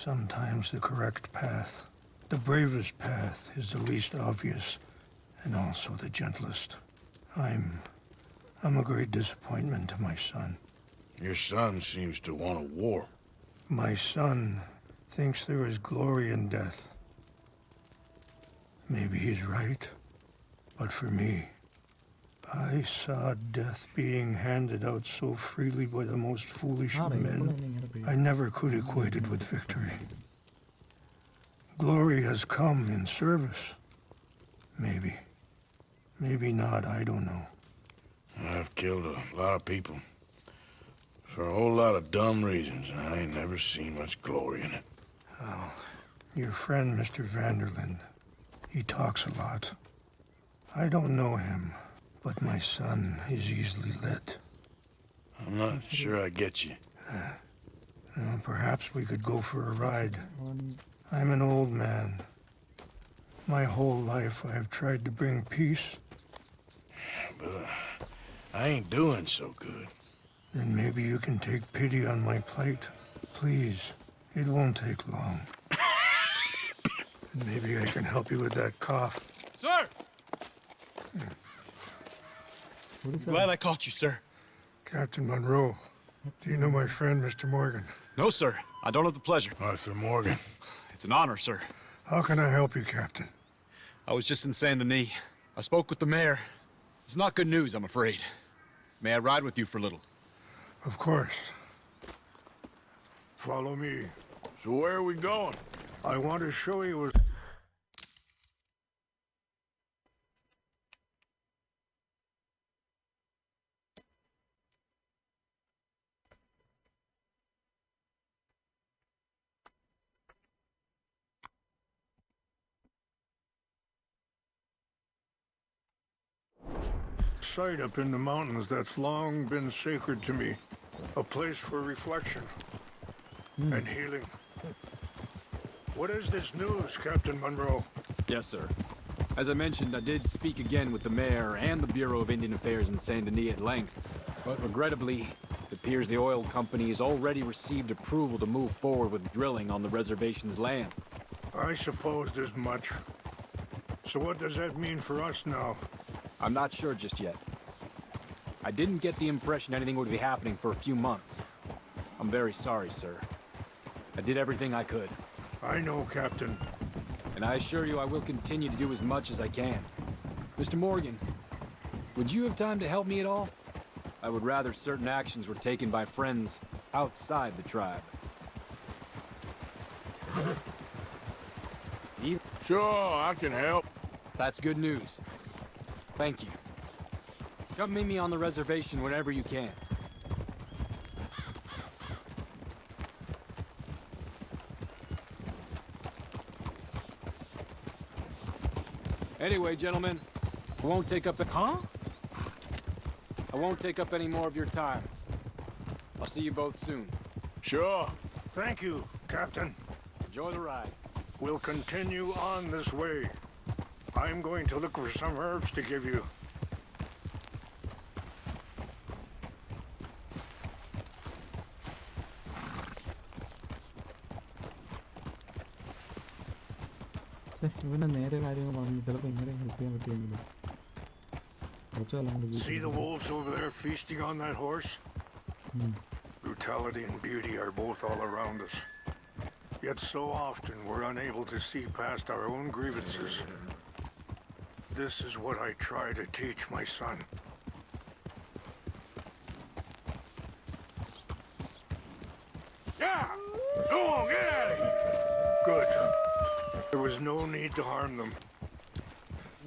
Sometimes the correct path, the bravest path, is the least obvious and also the gentlest. I'm a great disappointment to my son. Your son seems to want a war. My son thinks there is glory in death. Maybe he's right, but for me, I saw death being handed out so freely by the most foolish of men. I never could equate it with victory. Glory has come in service. Maybe. Maybe not, I don't know. I've killed a lot of people. For a whole lot of dumb reasons, and I ain't never seen much glory in it. Well, your friend, Mr. Van der Linde, he talks a lot. I don't know him, but my son is easily led. I'm not sure I get you. Well, perhaps we could go for a ride. I'm an old man. My whole life I have tried to bring peace. But I ain't doing so good. Then maybe you can take pity on my plight. Please, it won't take long. And maybe I can help you with that cough. Sir! What is Glad that? I caught you, sir. Captain Monroe, Do you know my friend, Mr. Morgan? No, sir. I don't have the pleasure. Arthur Morgan. It's an honor, sir. How can I help you, Captain? I was just in Saint Denis. I spoke with the mayor. It's not good news, I'm afraid. May I ride with you for a little? Of course. Follow me. So where are we going? I want to show you a... site up in the mountains that's long been sacred to me. A place for reflection and healing. What is this news, Captain Monroe? Yes, sir. As I mentioned, I did speak again with the mayor and the Bureau of Indian Affairs in Saint Denis at length. But regrettably, it appears the oil company has already received approval to move forward with drilling on the reservation's land. I supposed as much. So what does that mean for us now? I'm not sure just yet. I didn't get the impression anything would be happening for a few months. I'm very sorry, sir. I did everything I could. I know, Captain. And I assure you I will continue to do as much as I can. Mr. Morgan, would you have time to help me at all? I would rather certain actions were taken by friends outside the tribe. Sure, I can help. That's good news. Thank you. Come meet me on the reservation whenever you can. Anyway, gentlemen, I won't take up... Huh? I won't take up any more of your time. I'll see you both soon. Sure. Thank you, Captain. Enjoy the ride. We'll continue on this way. I'm going to look for some herbs to give you. ഇവനെ നേരെ കാര്യങ്ങൾ പറഞ്ഞു ചിലപ്പോൾ ഇങ്ങനെ help ചെയ്യാൻ പറ്റുമെങ്കിലും See the wolves over there feasting on that horse? Brutality and beauty are both all around us. Yet so often we're unable to see past our own grievances. This is what I try to teach my son. Yeah! Go on, get out of here! Good. There was no need to harm them.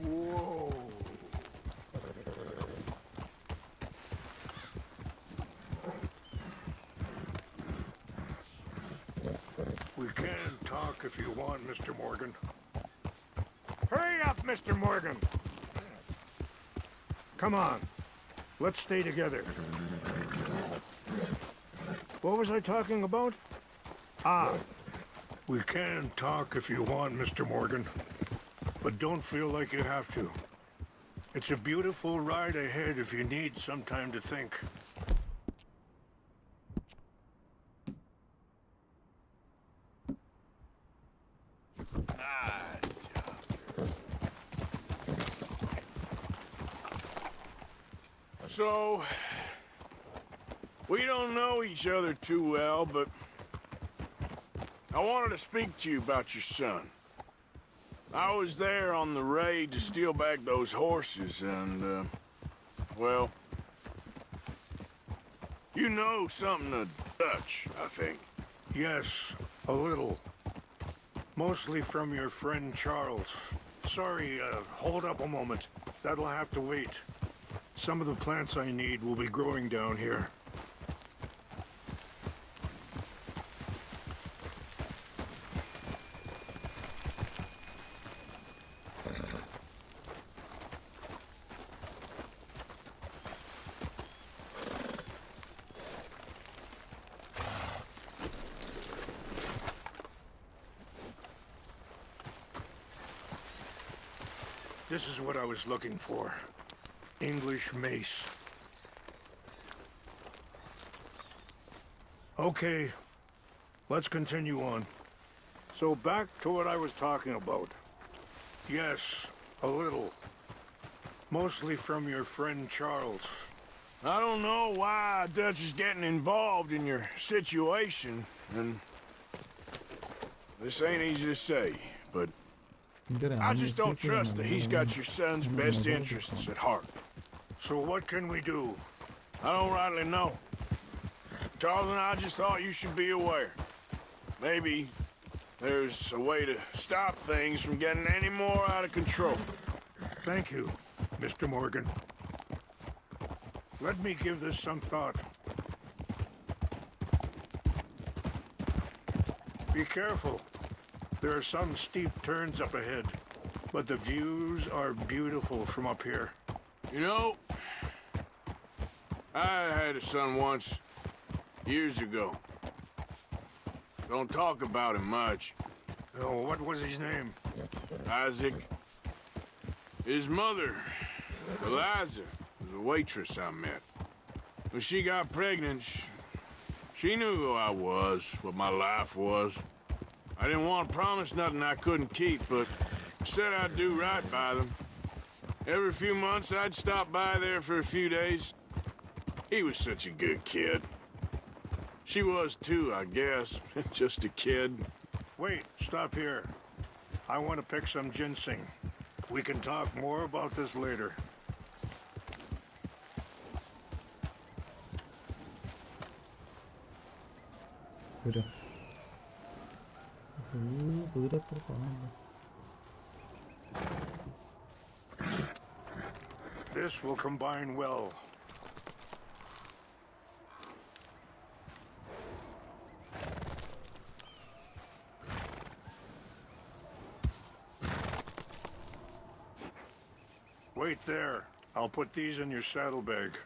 Whoa. We can talk if you want, Mr. Morgan. Hurry up, Mr. Morgan! Come on. Let's stay together. What was I talking about? Ah. We can talk if you want, Mr. Morgan. But don't feel like you have to. It's a beautiful ride ahead if you need some time to think. Nice job. So, we don't know each other too well, but I wanted to speak to you about your son. I was there on the raid to steal back those horses, and, well, you know something of Dutch, I think. Yes, a little. Mostly from your friend Charles. Sorry, hold up a moment. That'll have to wait. Some of the plants I need will be growing down here. This is what I was looking for. English mace. Okay, let's continue on. So back to what I was talking about. Yes, a little. Mostly from your friend Charles. I don't know why Dutch is getting involved in your situation, and this ain't easy to say, but I just don't trust that he's got your son's best interests at heart. So what can we do? I don't rightly know. Charles and I just thought you should be aware. Maybe there's a way to stop things from getting any more out of control. Thank you, Mr. Morgan. Let me give this some thought. Be careful. There are some steep turns up ahead, but the views are beautiful from up here. You know, I had a son once, years ago. Don't talk about him much. Oh, what was his name? Isaac. His mother, Eliza, was a waitress I met. When she got pregnant, she knew who I was, what my life was. I didn't want to promise nothing I couldn't keep, but I said I'd do right by them. Every few months, I'd stop by there for a few days. He was such a good kid. She was too, I guess. Just a kid. Wait, stop here. I want to pick some ginseng. We can talk more about this later. This will combine well. Wait there. I'll put these in your saddlebag.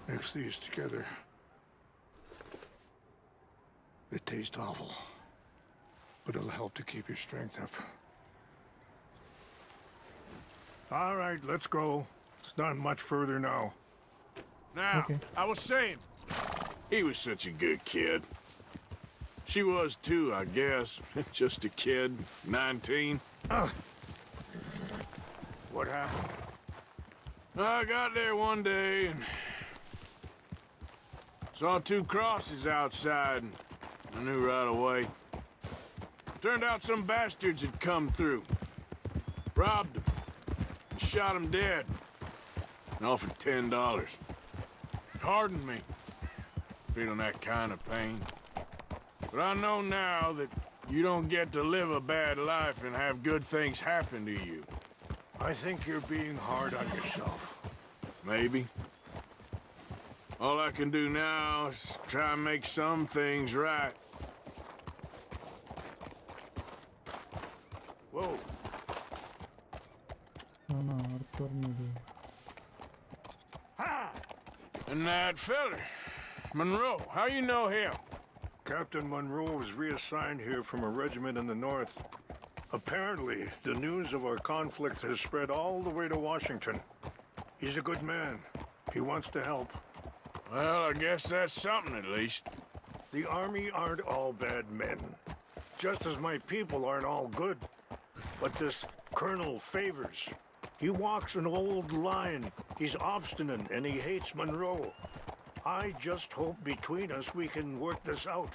Mix these together. They taste awful, but it'll help to keep your strength up. All right, let's go. It's not much further now. Now, I was saying, he was such a good kid. She was too, I guess. Just a kid, 19. What happened? I got there one day and saw two crosses outside, and I knew right away. Turned out some bastards had come through, robbed them, and shot them dead, and offered $10. Hardened me, feeling that kind of pain. But I know now that you don't get to live a bad life and have good things happen to you. I think you're being hard on yourself. Maybe. All I can do now is try and make some things right. Whoa. And that feller, Monroe, how you know him? Captain Monroe was reassigned here from a regiment in the north. Apparently, the news of our conflict has spread all the way to Washington. He's a good man. He wants to help. Well, I guess that's something at least. The Army aren't all bad men. Just as my people aren't all good. But this Colonel Favors, he walks an old line. He's obstinate and he hates Monroe. I just hope between us we can work this out.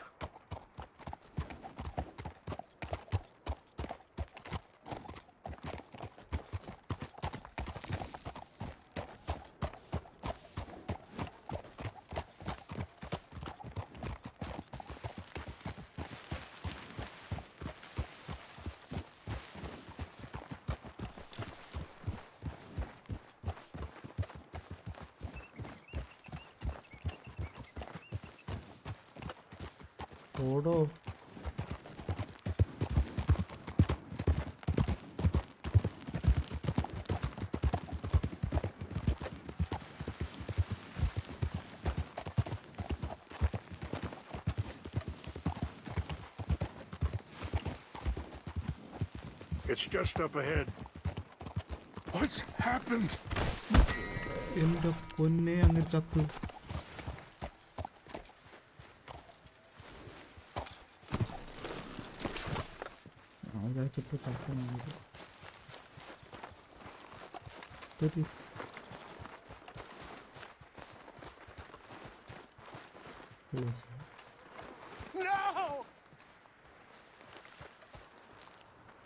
Odo. It's just up ahead. What's happened? Enda ponne ange chattu. വിചാരിച്ചിട്ട് തപ്പുന്നത്. No!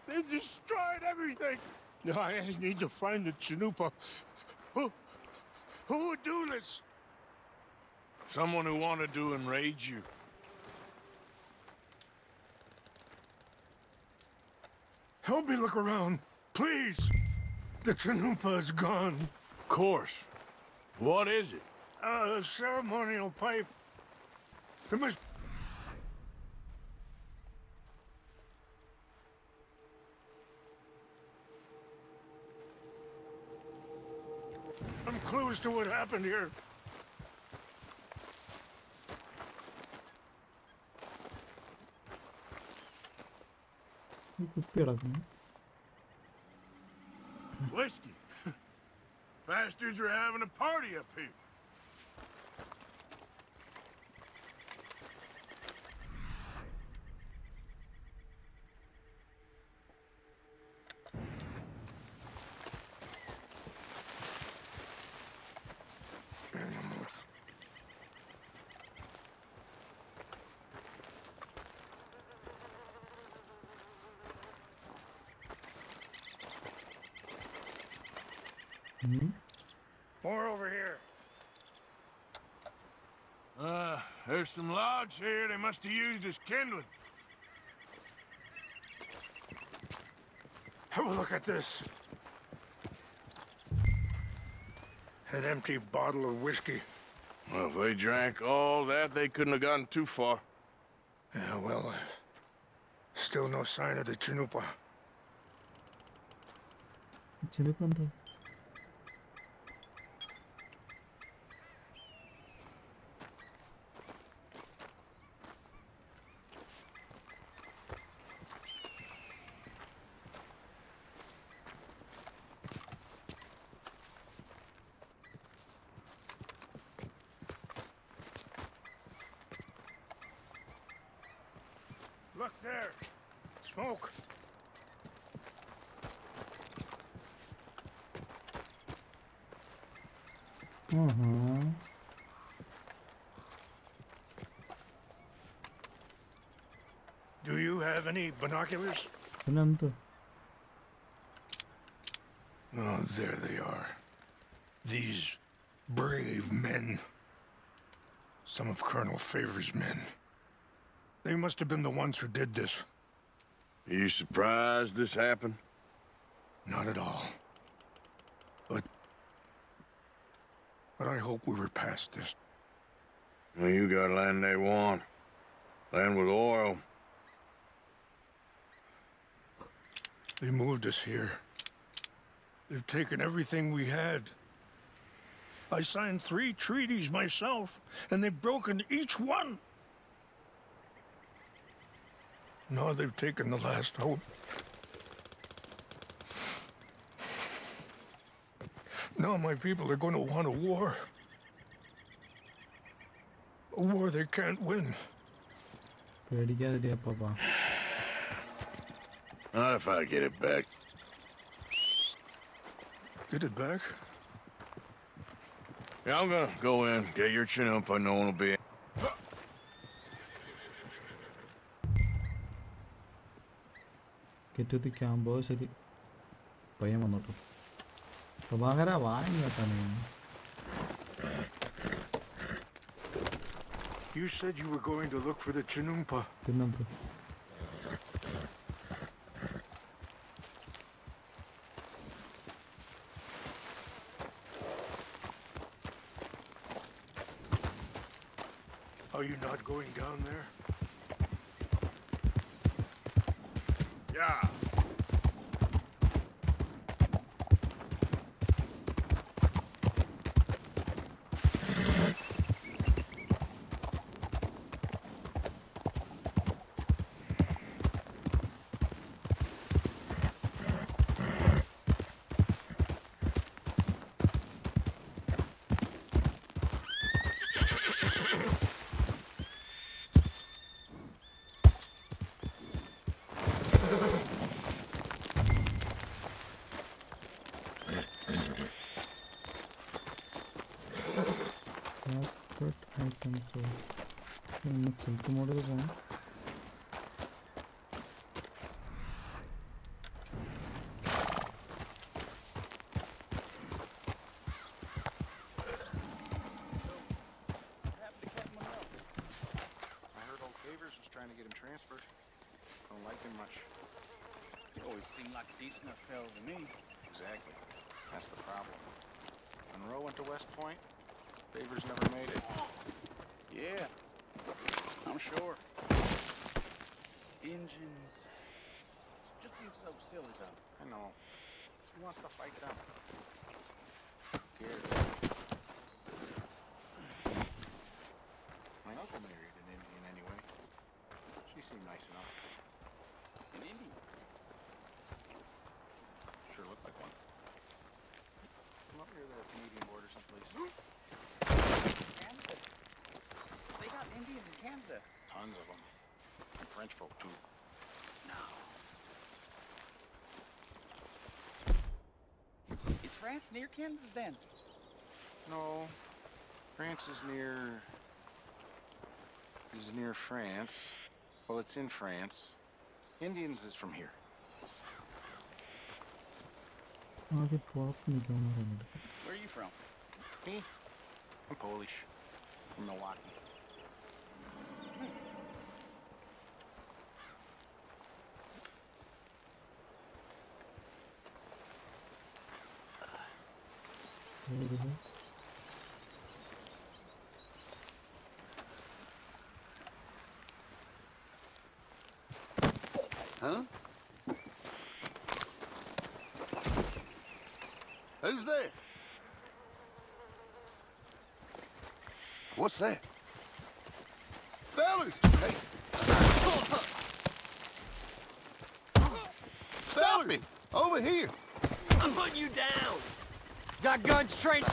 They destroyed everything. No, I need to find the Chanupa. Who would do this? Someone who wanted to enrage you. Help me look around, please. The Chanupa is gone. Of course. What is it? A ceremonial pipe. There must... some clues to what happened here. Whiskey. Bastards are having a party up here. More over here. There's some logs here they must have used as kindling. Have a look at this. An empty bottle of whiskey. Well, if they drank all that, they couldn't have gotten too far. Yeah, well, still no sign of the Chanupa. Look there. Smoke. Do you have any binoculars? Oh, there they are. These brave men. Some of Colonel Favor's men. They must have been the ones who did this. Are you surprised this happened? Not at all. But I hope we were past this. Well, you got land they want. Land with oil. They moved us here. They've taken everything we had. I signed 3 treaties myself, and they've broken each one. Now they've taken the last hope. Now my people are going to want a war. A war they can't win. Not if I get it back. Get it back? Yeah, I'm gonna go in, get your Chanupa, no one will be... Get to the camp, boss. You said you were going to look for the Chanupa. Are you not going down there? Yeah. Silk മോഡിൽ പോകണം. Trying to get him transferred. Don't like him much. He always seemed like a decent enough fellow to me. Exactly. That's the problem. Monroe went to West Point. Favors never made it. Yeah, I'm sure. Engines. Just seems so silly, though. I know. Who wants to fight them? Scared. My uncle married an Indian anyway. She seemed nice enough. An Indian? Sure looked like one. Come up near the Canadian border someplace. Canada? They got Indians in Canada. Tons of them. And French folk, too. No. Is France near Canada, then? No. France is near... France. Well, it's in France. Indians is from here. Where are you from? Me? I'm Polish. From Milwaukee. Huh? Who's there? What's that? Fellas! Hey! Stop him! Over here! I'm putting you down! Got guns trained...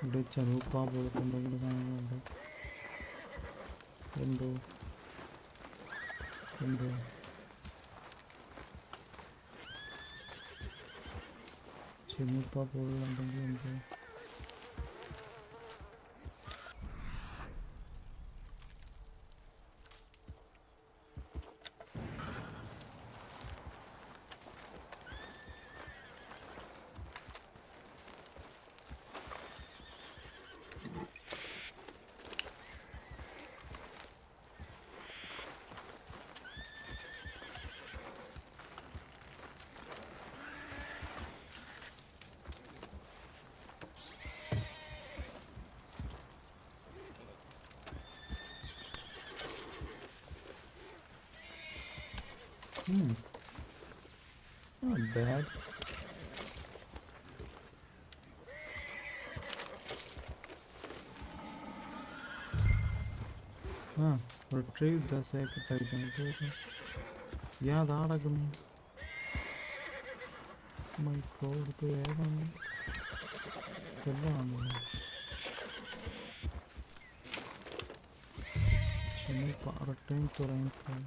ഇവിടെ ചനൂപ്പ പോലത്തെ എന്തെങ്കിലും കാണുന്നുണ്ട്. എന്തോ ചനൂപ്പ പോലുള്ള എന്തെങ്കിലും എന്തോ. Not bad. Retrieve the sacred item. Yeah, that I can. My God, the heaven. Return to rainfall.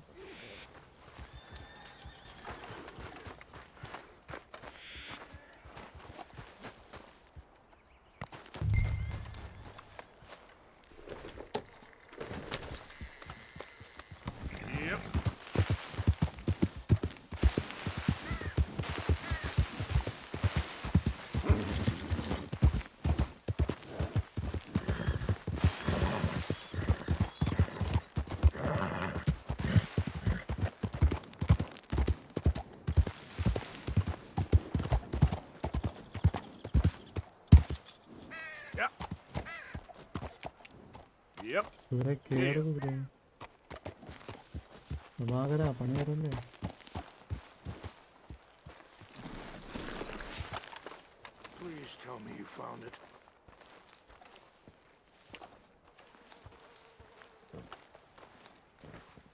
കുതിര കേറ് കുതിര. Prabhakara പണിയാറല്ലേ? Please tell me you found it.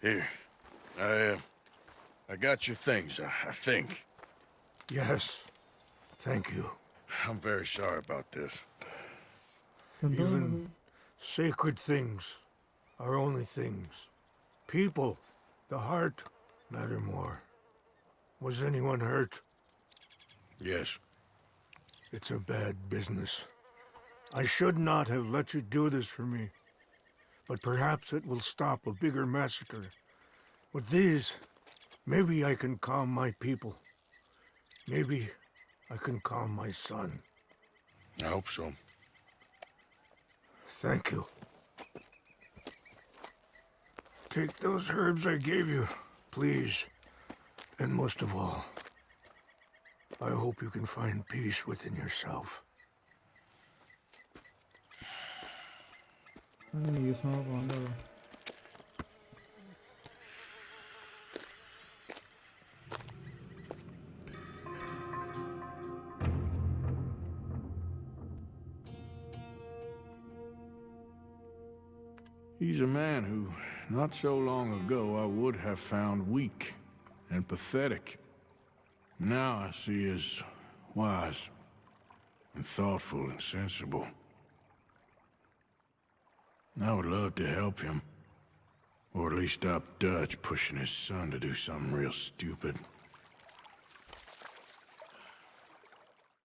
Here. I got your things, I think. Yes. Thank you. I'm very sorry about this. Even sacred things are only things. People, the heart, matter more. Was anyone hurt? Yes. It's a bad business. I should not have let you do this for me. But perhaps it will stop a bigger massacre. With these, maybe I can calm my people. Maybe I can calm my son. I hope so. Thank you. Take those herbs I gave you, please. And most of all, I hope you can find peace within yourself. He's a man who, not so long ago, I would have found weak and pathetic. Now I see as wise and thoughtful and sensible. I would love to help him. Or at least stop Dutch pushing his son to do something real stupid.